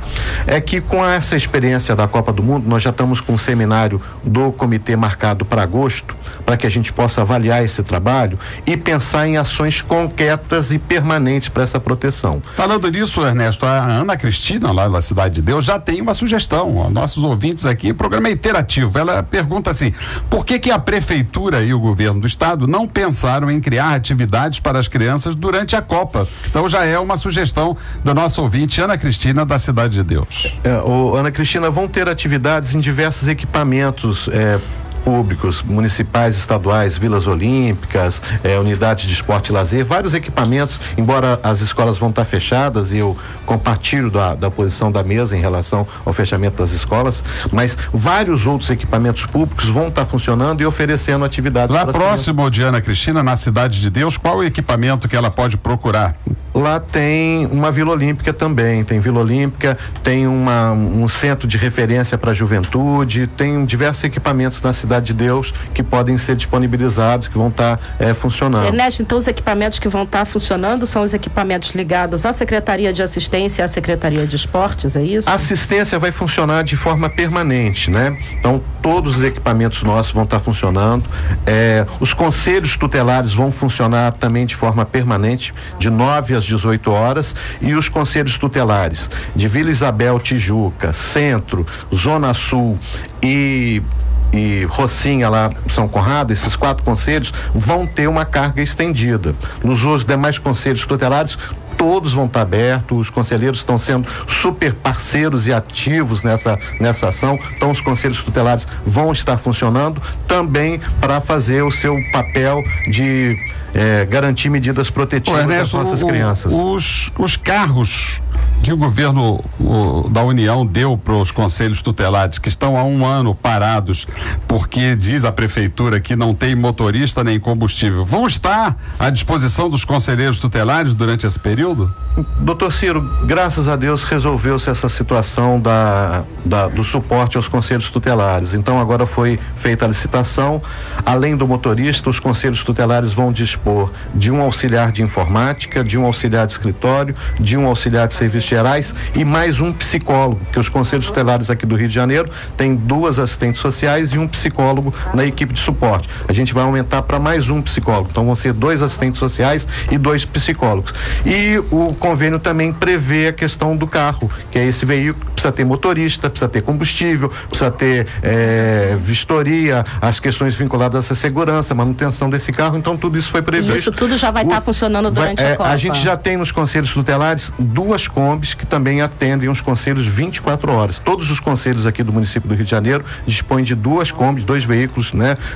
É que com essa experiência da Copa do Mundo, nós já estamos com um seminário do comitê marcado para agosto, para que a gente possa avaliar esse trabalho e pensar em ações concretas e permanentes para essa proteção. Falando nisso, Ernesto, a Ana Cristina, lá da Cidade de Deus, já tem uma sugestão. Nossos ouvintes aqui, o programa é interativo. Ela pergunta assim: por que a prefeitura e o governo do estado não pensaram em criar atividades para as crianças durante a Copa? Então já é uma sugestão da nossa ouvinte, Ana Cristina, da Cidade de Deus. Ana Cristina, vão ter atividades em diversos equipamentos públicos, municipais, estaduais, vilas olímpicas, unidades de esporte e lazer, vários equipamentos, embora as escolas vão estar fechadas, e eu compartilho da posição da mesa em relação ao fechamento das escolas, mas vários outros equipamentos públicos vão estar funcionando e oferecendo atividades. Lá próximo de Ana Cristina, na Cidade de Deus, qual o equipamento que ela pode procurar? Lá tem uma Vila Olímpica também, tem Vila Olímpica, tem um centro de referência para a juventude, tem diversos equipamentos na Cidade de Deus que podem ser disponibilizados, que vão estar funcionando. Ernesto, então os equipamentos que vão estar funcionando são os equipamentos ligados à Secretaria de Assistência e à Secretaria de Esportes, é isso? A assistência vai funcionar de forma permanente, né? Então todos os equipamentos nossos vão estar funcionando, os conselhos tutelares vão funcionar também de forma permanente, de 9 às 18 horas, e os conselhos tutelares de Vila Isabel, Tijuca, Centro, Zona Sul e e Rocinha, lá São Conrado, esses 4 conselhos vão ter uma carga estendida. Nos demais conselhos tutelares, todos vão estar abertos, os conselheiros estão sendo super parceiros e ativos nessa ação, então os conselhos tutelares vão estar funcionando também para fazer o seu papel de garantir medidas protetivas às nossas crianças. Os carros que o governo da União deu para os conselhos tutelares, que estão há 1 ano parados, porque diz a prefeitura que não tem motorista nem combustível, vão estar à disposição dos conselheiros tutelares durante esse período? Doutor Ciro, graças a Deus resolveu-se essa situação do suporte aos conselhos tutelares. Então agora foi feita a licitação. Além do motorista, os conselhos tutelares vão dispor de um auxiliar de informática, de um auxiliar de escritório, de um auxiliar de serviços gerais e mais um psicólogo, que os conselhos tutelares aqui do Rio de Janeiro têm 2 assistentes sociais e um psicólogo na equipe de suporte. A gente vai aumentar para mais um psicólogo, então vão ser 2 assistentes sociais e 2 psicólogos. E o convênio também prevê a questão do carro, que é esse veículo, precisa ter motorista, precisa ter combustível, precisa ter vistoria, as questões vinculadas à segurança, manutenção desse carro, então tudo isso foi previsto. Isso tudo já vai estar funcionando durante a Copa. A gente já tem nos conselhos tutelares 2 combis que também atendem os conselhos 24 horas. Todos os conselhos aqui do município do Rio de Janeiro dispõem de 2 combis, 2 veículos,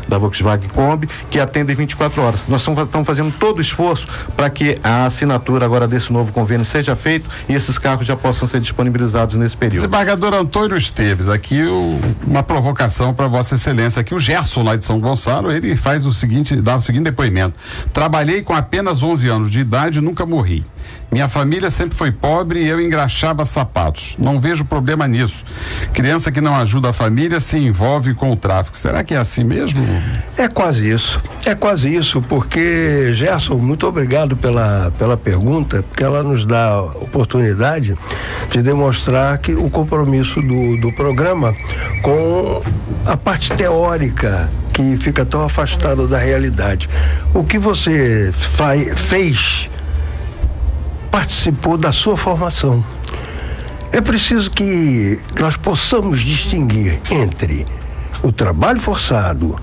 da Volkswagen Kombi, que atendem 24 horas. Nós estamos fazendo todo o esforço para que a assinatura agora desse novo convênio seja feita e esses carros já possam ser disponibilizados nesse período. Desembargador Antônio Esteves, aqui uma provocação para Vossa Excelência, aqui o Gerson lá de São Gonçalo, ele faz dá o seguinte depoimento: trabalhei com apenas 11 anos de idade e nunca morri. Minha família sempre foi pobre e eu engraxava sapatos. Não vejo problema nisso. Criança que não ajuda a família se envolve com o tráfico. Será que é assim mesmo? É quase isso, porque, Gerson, muito obrigado pela pergunta, porque ela nos dá a oportunidade de demonstrar que o compromisso do programa com a parte teórica que fica tão afastada da realidade. O que você fez participou da sua formação. É preciso que nós possamos distinguir entre o trabalho forçado,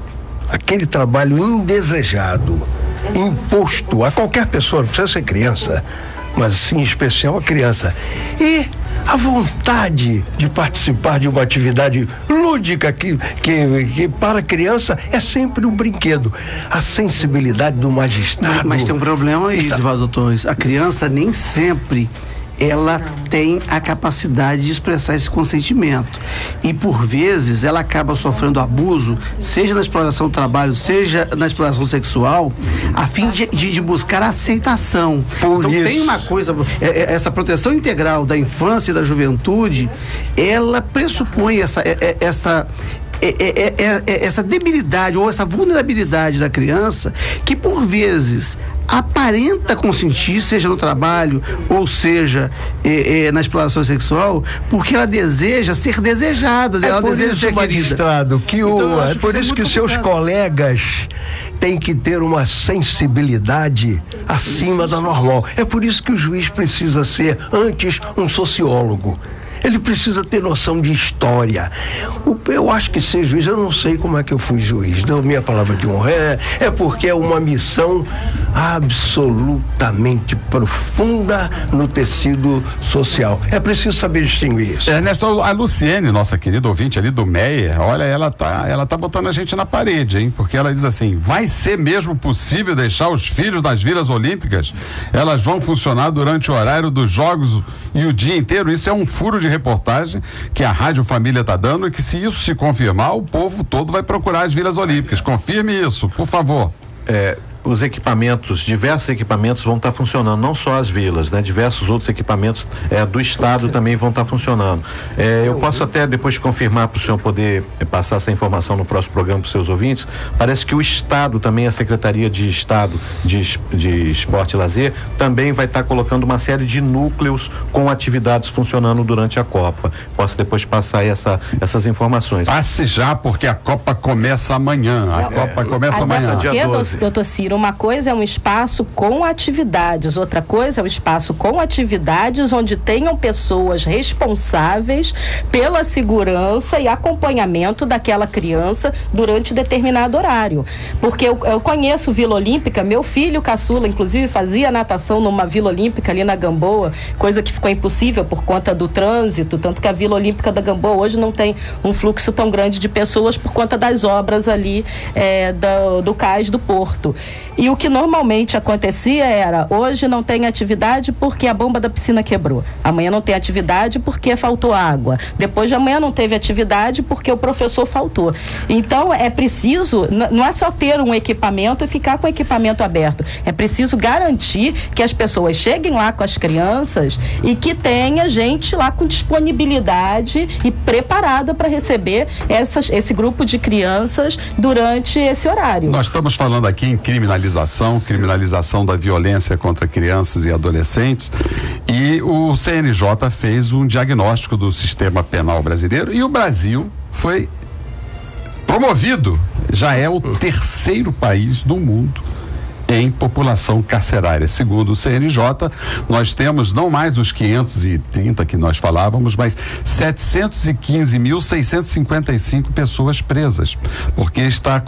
aquele trabalho indesejado, imposto a qualquer pessoa, não precisa ser criança, mas em especial a criança, e a vontade de participar de uma atividade lúdica que para a criança é sempre um brinquedo. A sensibilidade do magistrado. Mas tem um problema aí, doutor. A criança nem sempre ela tem a capacidade de expressar esse consentimento e por vezes ela acaba sofrendo abuso, seja na exploração do trabalho, seja na exploração sexual, a fim de buscar aceitação. Então tem uma coisa, essa proteção integral da infância e da juventude, ela pressupõe essa debilidade ou essa vulnerabilidade da criança que por vezes aparenta consentir, seja no trabalho ou seja na exploração sexual, porque ela deseja ser desejada, ela deseja ser magistrado que então, é por isso que os seus colegas têm que ter uma sensibilidade acima da normal. É por isso que o juiz precisa ser antes um sociólogo. Ele precisa ter noção de história. Eu acho que ser juiz, eu não sei como é que eu fui juiz. Não, minha palavra de honra é porque é uma missão absolutamente profunda no tecido social. É preciso saber distinguir isso. Ernesto, a Luciene, nossa querida ouvinte ali do Meia, olha, ela tá botando a gente na parede, hein? Porque ela diz assim: vai ser mesmo possível deixar os filhos nas Vilas Olímpicas? Elas vão funcionar durante o horário dos jogos e o dia inteiro? Isso é um furo de reportagem que a Rádio Família está dando, e que, se isso se confirmar, o povo todo vai procurar as Vilas Olímpicas. Confirme isso, por favor. Os equipamentos, diversos equipamentos vão estar funcionando, não só as vilas, diversos outros equipamentos do estado também vão estar funcionando. Eu posso até depois confirmar para o senhor poder passar essa informação no próximo programa para os seus ouvintes. Parece que o estado também, a Secretaria de Estado de Esporte e Lazer, também vai estar colocando uma série de núcleos com atividades funcionando durante a Copa. Posso depois passar essas informações. Passe já, porque a Copa começa amanhã. A Copa começa amanhã. Dia 12. Doutor Ciro, uma coisa é um espaço com atividades, outra coisa é um espaço com atividades onde tenham pessoas responsáveis pela segurança e acompanhamento daquela criança durante determinado horário. Porque eu conheço Vila Olímpica, meu filho caçula, inclusive, fazia natação numa Vila Olímpica ali na Gamboa, coisa que ficou impossível por conta do trânsito, tanto que a Vila Olímpica da Gamboa hoje não tem um fluxo tão grande de pessoas por conta das obras ali do cais do Porto. E o que normalmente acontecia era, hoje não tem atividade porque a bomba da piscina quebrou, amanhã não tem atividade porque faltou água, depois de amanhã não teve atividade porque o professor faltou. Então é preciso, não é só ter um equipamento e ficar com o equipamento aberto, é preciso garantir que as pessoas cheguem lá com as crianças e que tenha gente lá com disponibilidade e preparada para receber esse grupo de crianças durante esse horário. Nós estamos falando aqui em criminalização da violência contra crianças e adolescentes, e o CNJ fez um diagnóstico do sistema penal brasileiro e o Brasil foi promovido, já é o terceiro país do mundo em população carcerária. Segundo o CNJ, nós temos não mais os 530 que nós falávamos, mas 715.655 pessoas presas, porque está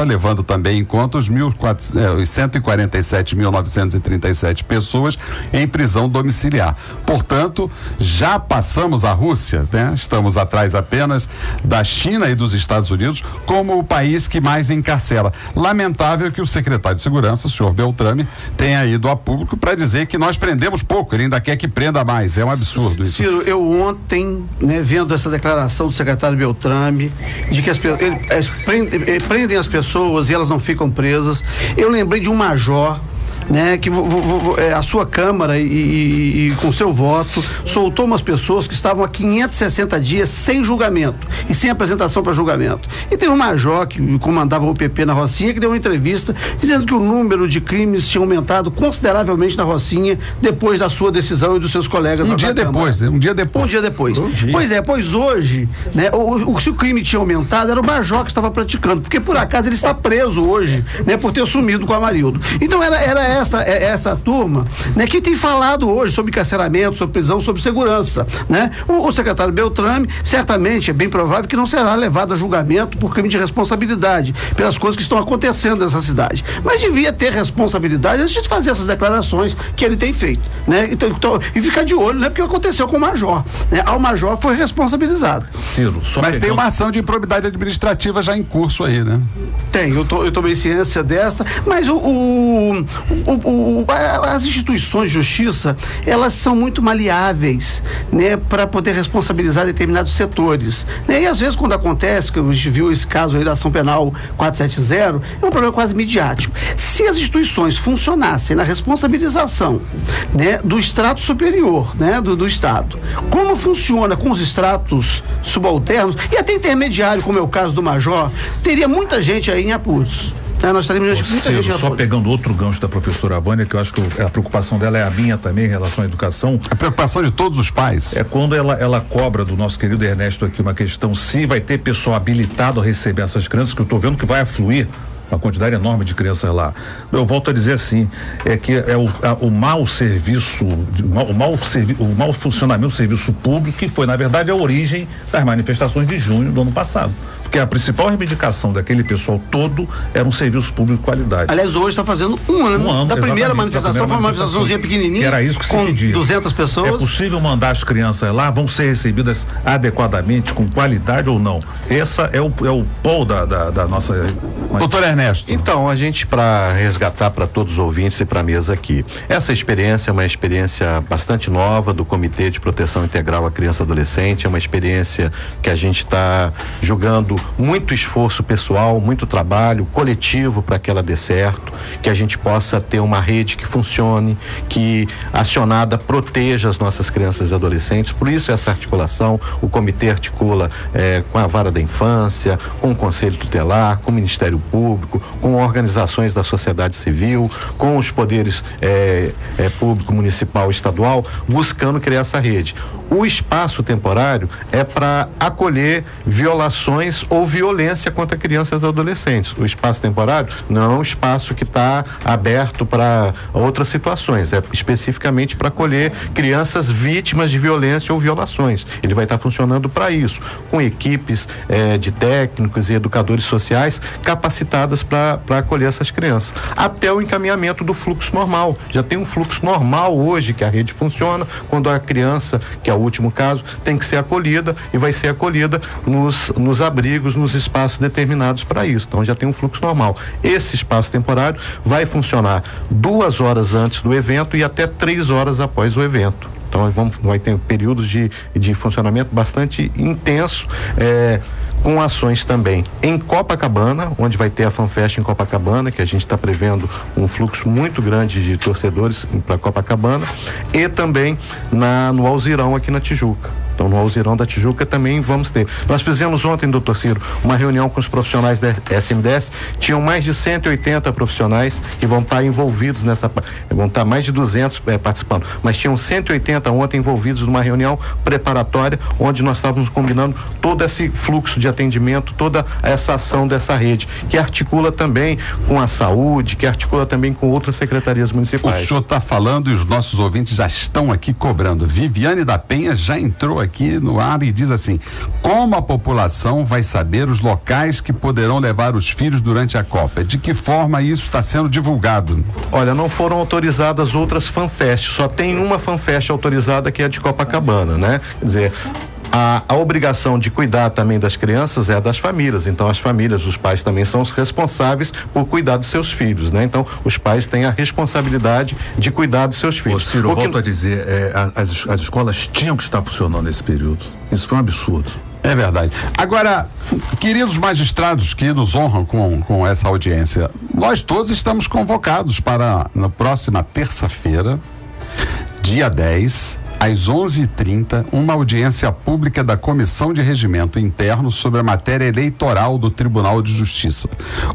levando também em conta os 147.937 pessoas em prisão domiciliar. Portanto, já passamos a Rússia, né? Estamos atrás apenas da China e dos Estados Unidos como o país que mais encarcera. Lamentável que o secretário de Segurança, o senhor Beltrame, tenha ido a público para dizer que nós prendemos pouco, ele ainda quer que prenda mais. É um absurdo isso. Ciro, eu ontem, vendo essa declaração do secretário Beltrame, de que eles prendem as pessoas e elas não ficam presas, eu lembrei de um major, que a sua Câmara e com seu voto soltou umas pessoas que estavam há 560 dias sem julgamento e sem apresentação para julgamento. E tem um major que comandava o UPP na Rocinha que deu uma entrevista dizendo que o número de crimes tinha aumentado consideravelmente na Rocinha depois da sua decisão e dos seus colegas. Um dia depois. Pois hoje, se o crime tinha aumentado era o major que estava praticando, porque por acaso ele está preso hoje, por ter sumido com o Amarildo. Então era essa turma, que tem falado hoje sobre carceramento, sobre prisão, sobre segurança, O secretário Beltrame, certamente é bem provável que não será levado a julgamento por crime de responsabilidade, pelas coisas que estão acontecendo nessa cidade. Mas devia ter responsabilidade antes de fazer essas declarações que ele tem feito, Então, e ficar de olho, porque aconteceu com o major, O major foi responsabilizado. Ciro, mas tem uma ação de improbidade administrativa já em curso aí, Tem, eu tomei ciência dessa, mas as instituições de justiça, elas são muito maleáveis, para poder responsabilizar determinados setores, E às vezes quando acontece, que a gente viu esse caso aí da ação penal 470, é um problema quase midiático. Se as instituições funcionassem na responsabilização, do extrato superior, do Estado, como funciona com os extratos subalternos e até intermediário, como é o caso do major, teria muita gente aí em apuros. Nós estaríamos só pegando outro gancho da professora Vânia, que eu acho que a preocupação dela é a minha também em relação à educação. A preocupação de todos os pais. É quando ela cobra do nosso querido Ernesto aqui uma questão, se vai ter pessoal habilitado a receber essas crianças, que eu estou vendo que vai afluir uma quantidade enorme de crianças lá. Eu volto a dizer assim, que é o mau serviço, o mau funcionamento do serviço público, que foi, na verdade, a origem das manifestações de junho do ano passado. Porque a principal reivindicação daquele pessoal todo era um serviço público de qualidade. Aliás, hoje está fazendo um ano da primeira manifestação, foi uma manifestaçãozinha pequenininha, era isso que se pedia. 200 pessoas. É possível mandar as crianças lá, vão ser recebidas adequadamente, com qualidade ou não? Essa é o pol da nossa... Doutor Ernesto. Então, a gente, para resgatar para todos os ouvintes e para a mesa aqui, essa experiência é uma experiência bastante nova do Comitê de Proteção Integral à Criança e Adolescente, é uma experiência que a gente está julgando muito esforço pessoal, muito trabalho coletivo para que ela dê certo, que a gente possa ter uma rede que funcione, que acionada proteja as nossas crianças e adolescentes. Por isso essa articulação, o comitê articula com a Vara da Infância, com o Conselho Tutelar, com o Ministério Público, com organizações da sociedade civil, com os poderes público, municipal e estadual, buscando criar essa rede. O espaço temporário é para acolher violações ou violência contra crianças e adolescentes. O espaço temporário não é um espaço que está aberto para outras situações, é especificamente para acolher crianças vítimas de violência ou violações. Ele vai estar funcionando para isso, com equipes de técnicos e educadores sociais capacitadas para acolher essas crianças, até o encaminhamento do fluxo normal. Já tem um fluxo normal hoje que a rede funciona, quando a criança, que é o último caso, tem que ser acolhida e vai ser acolhida nos abrigos, nos espaços determinados para isso. Então já tem um fluxo normal. Esse espaço temporário vai funcionar 2 horas antes do evento e até 3 horas após o evento. Então vai ter períodos de funcionamento bastante intenso, com ações também em Copacabana, onde vai ter a FanFest em Copacabana, que a gente está prevendo um fluxo muito grande de torcedores para Copacabana, e também no Alzirão aqui na Tijuca. Então, no Alzirão da Tijuca também vamos ter. Nós fizemos ontem, doutor Ciro, uma reunião com os profissionais da SMDS, tinham mais de 180 profissionais que vão estar envolvidos vão estar mais de 200 participando, mas tinham 180 ontem envolvidos numa reunião preparatória, onde nós estávamos combinando todo esse fluxo de atendimento, toda essa ação dessa rede, que articula também com a saúde, que articula também com outras secretarias municipais. O senhor está falando e os nossos ouvintes já estão aqui cobrando. Viviane da Penha já entrou aqui no ar e diz assim: como a população vai saber os locais que poderão levar os filhos durante a Copa? De que forma isso está sendo divulgado? Olha, não foram autorizadas outras FanFest, só tem uma FanFest autorizada, que é a de Copacabana, né? Quer dizer, a obrigação de cuidar também das crianças é das famílias, então as famílias, os pais também são os responsáveis por cuidar dos seus filhos, né? Então os pais têm a responsabilidade de cuidar dos seus filhos. Ciro, eu volto a dizer, as escolas tinham que estar funcionando nesse período, isso foi um absurdo. É verdade. Agora, queridos magistrados que nos honram com essa audiência, nós todos estamos convocados para, na próxima terça-feira, dia 10, às 11h30, uma audiência pública da Comissão de Regimento Interno sobre a matéria eleitoral do Tribunal de Justiça.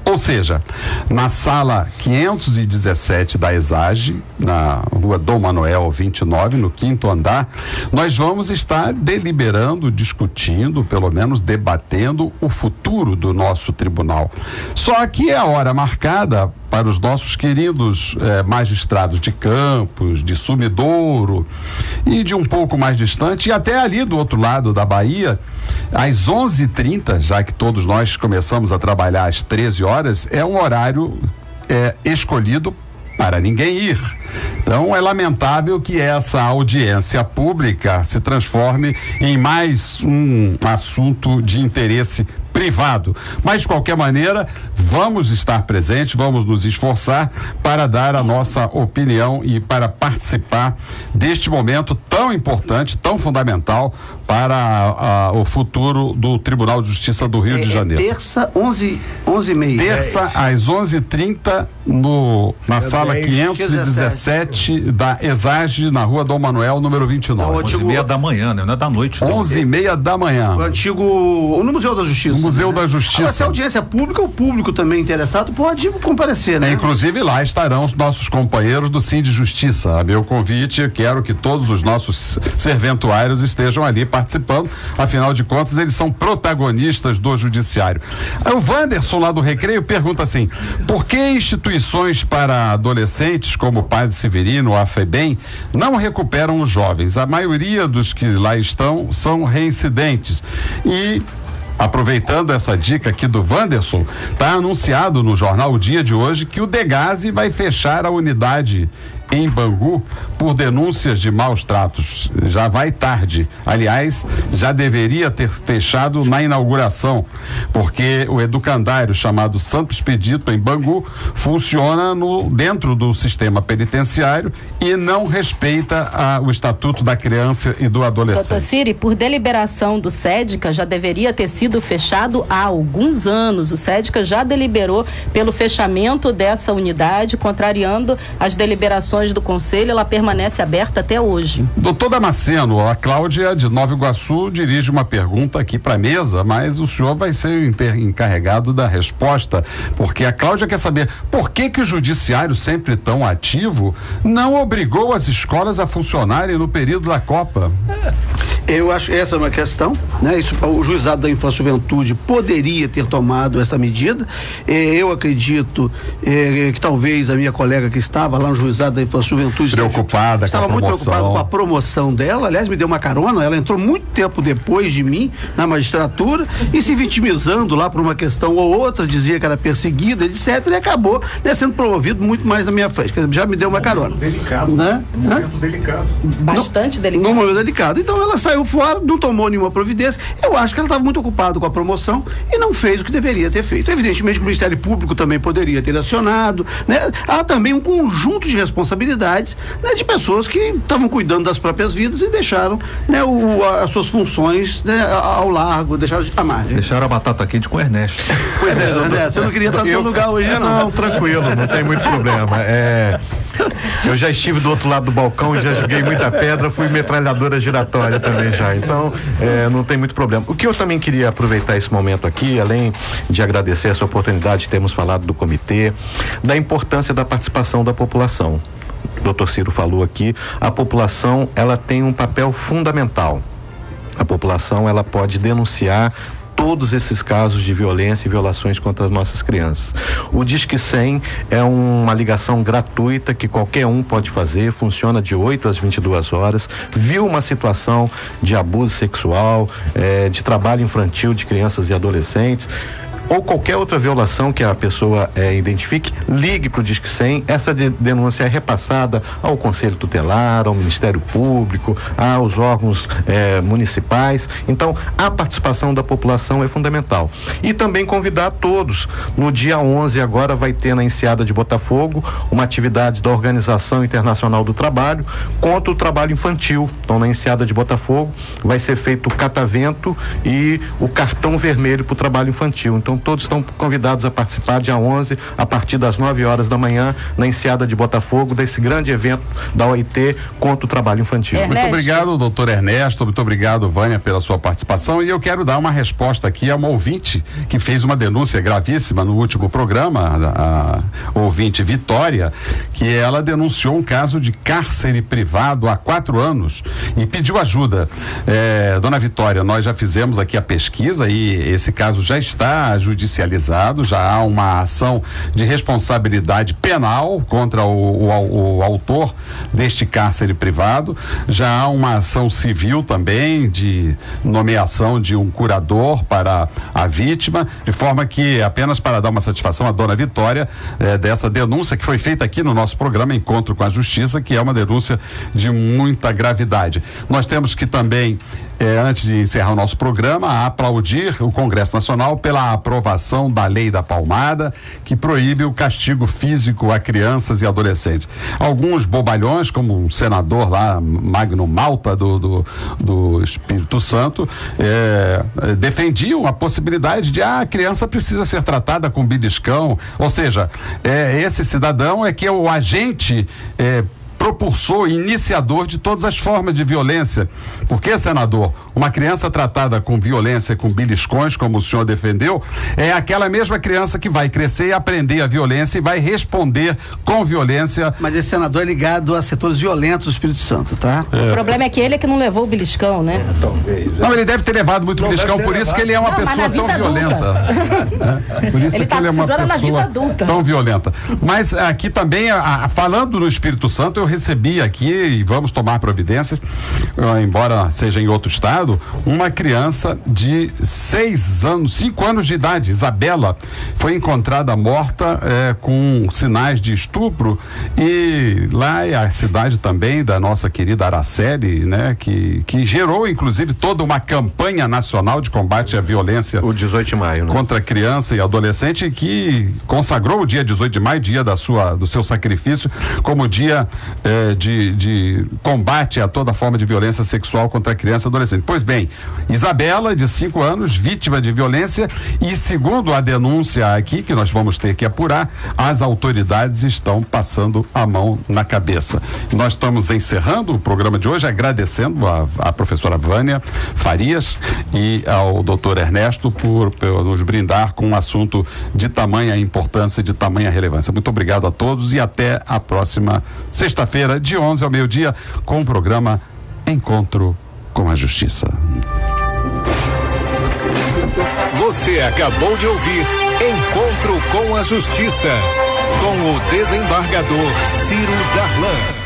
Ou seja, na sala 517 da ESAGE, na rua Dom Manuel 29, no 5º andar, nós vamos estar deliberando, discutindo, pelo menos debatendo o futuro do nosso tribunal. Só que é a hora marcada para os nossos queridos magistrados de Campos, de Sumidouro e de um pouco mais distante, e até ali do outro lado da Bahia, às 11h30, já que todos nós começamos a trabalhar às 13 horas, é um horário escolhido para ninguém ir. Então é lamentável que essa audiência pública se transforme em mais um assunto de interesse privado. Mas, de qualquer maneira, vamos estar presentes, vamos nos esforçar para dar a nossa opinião e para participar deste momento tão importante, tão fundamental para o futuro do Tribunal de Justiça do Rio de Janeiro. Terça, 11h30. Terça, às 11h30, na sala 517 da ESAGE, na rua Dom Manuel, número 29. 11h30 da manhã, né? Não é da noite. 11h30 da manhã. No Museu da Justiça. No Museu da Justiça. Agora, se a audiência pública, o público também interessado pode comparecer, né? Inclusive lá estarão os nossos companheiros do Sim de Justiça. A meu convite, quero que todos os nossos serventuários estejam ali participando, afinal de contas eles são protagonistas do judiciário. O Wanderson lá do Recreio pergunta assim: por que instituições para adolescentes como o Padre Severino ou a FEBEM não recuperam os jovens? A maioria dos que lá estão são reincidentes. E aproveitando essa dica aqui do Wanderson, está anunciado no jornal O Dia de hoje que o Degase vai fechar a unidade em Bangu por denúncias de maus tratos. Já vai tarde. Aliás, já deveria ter fechado na inauguração, porque o educandário chamado Santo Expedito em Bangu funciona dentro do sistema penitenciário e não respeita o Estatuto da Criança e do Adolescente. Doutor Ciro, por deliberação do SEDCA, já deveria ter sido fechado há alguns anos. O SEDCA já deliberou pelo fechamento dessa unidade, contrariando as deliberações discussões do Conselho, ela permanece aberta até hoje. Doutor Damasceno, a Cláudia de Nova Iguaçu dirige uma pergunta aqui para a mesa, mas o senhor vai ser o encarregado da resposta, porque a Cláudia quer saber por que o judiciário, sempre tão ativo, não obrigou as escolas a funcionarem no período da Copa. Eu acho que essa é uma questão, né? O Juizado da Infância e Juventude poderia ter tomado essa medida. Eu acredito que talvez a minha colega que estava lá no Juizado da Infância e Juventude estava muito preocupada com a promoção dela. Aliás, me deu uma carona. Ela entrou muito tempo depois de mim na magistratura e se vitimizando lá por uma questão ou outra, dizia que era perseguida, etc. E acabou, né, sendo promovido muito mais na minha frente. Já me deu uma carona. Delicado, né? Momento delicado. Bastante delicado. Num momento delicado. Então ela saiu fora, não tomou nenhuma providência. Eu acho que ela estava muito ocupada com a promoção e não fez o que deveria ter feito. Evidentemente que o Ministério Público também poderia ter acionado, né? Há também um conjunto de responsabilidades, né, de pessoas que estavam cuidando das próprias vidas e deixaram, né, as suas funções, né, ao largo, deixaram à margem. Deixaram a batata quente com o Ernesto. Pois é, André, você não queria estar no seu lugar hoje, não? Não, tranquilo, não tem muito problema. Eu já estive do outro lado do balcão e já joguei muita pedra, fui metralhadora giratória também já, então não tem muito problema. O que eu também queria aproveitar esse momento aqui, além de agradecer essa oportunidade de termos falado do comitê, da importância da participação da população. O Dr. Ciro falou aqui, a população, ela tem um papel fundamental. A população, ela pode denunciar todos esses casos de violência e violações contra as nossas crianças. O Disque 100 é uma ligação gratuita que qualquer um pode fazer, funciona de 8 às 22 horas, viu uma situação de abuso sexual, de trabalho infantil de crianças e adolescentes, ou qualquer outra violação que a pessoa identifique, ligue para o Disque 100. Essa denúncia é repassada ao Conselho Tutelar, ao Ministério Público, aos órgãos municipais. Então, a participação da população é fundamental. E também convidar todos. No dia 11 agora vai ter na Enseada de Botafogo uma atividade da Organização Internacional do Trabalho contra o trabalho infantil. Então, na Enseada de Botafogo vai ser feito o catavento e o cartão vermelho para o trabalho infantil. Então, todos estão convidados a participar dia 11, a partir das 9 horas da manhã, na Enseada de Botafogo, desse grande evento da OIT contra o trabalho infantil. Muito obrigado, doutor Ernesto, muito obrigado, Vânia, pela sua participação, e eu quero dar uma resposta aqui a uma ouvinte que fez uma denúncia gravíssima no último programa, a ouvinte Vitória, que ela denunciou um caso de cárcere privado há 4 anos e pediu ajuda. Dona Vitória, nós já fizemos aqui a pesquisa e esse caso já está judicializado, já há uma ação de responsabilidade penal contra o autor deste cárcere privado, já há uma ação civil também de nomeação de um curador para a vítima, de forma que, apenas para dar uma satisfação à dona Vitória, dessa denúncia que foi feita aqui no nosso programa Encontro com a Justiça, que é uma denúncia de muita gravidade. Nós temos que também, antes de encerrar o nosso programa, aplaudir o Congresso Nacional pela aprovação da Lei da Palmada, que proíbe o castigo físico a crianças e adolescentes. Alguns bobalhões, como um senador lá, Magno Malta, do Espírito Santo, defendiam a possibilidade de a criança precisa ser tratada com beliscão, ou seja, esse cidadão é que é o agente propulsor, iniciador de todas as formas de violência. Porque, senador, uma criança tratada com violência, com beliscões, como o senhor defendeu, é aquela mesma criança que vai crescer e aprender a violência e vai responder com violência. Mas esse senador é ligado a setores violentos do Espírito Santo, tá? O problema é que ele é que não levou o beliscão, né? Talvez. Não, ele deve ter levado muito beliscão, por isso que ele é uma pessoa tão violenta. Por isso ele que ele é uma pessoa tão violenta. Mas aqui também, falando no Espírito Santo, eu recebi aqui, e vamos tomar providências, embora seja em outro estado, uma criança de 5 anos de idade, Isabela, foi encontrada morta com sinais de estupro, e lá é a cidade também da nossa querida Araceli, né, que gerou inclusive toda uma campanha nacional de combate à violência, o 18 de maio, né? Contra criança e adolescente, que consagrou o dia 18 de maio, dia do seu sacrifício, como dia de combate a toda forma de violência sexual contra a criança e adolescente. Pois bem, Isabela, de 5 anos, vítima de violência, e segundo a denúncia aqui, que nós vamos ter que apurar, as autoridades estão passando a mão na cabeça. Nós estamos encerrando o programa de hoje, agradecendo a professora Vânia Farias e ao doutor Ernesto por nos brindar com um assunto de tamanha importância e de tamanha relevância. Muito obrigado a todos e até a próxima sexta-feira, de 11 ao meio-dia, com o programa Encontro com a Justiça. Você acabou de ouvir Encontro com a Justiça, com o desembargador Ciro Darlan.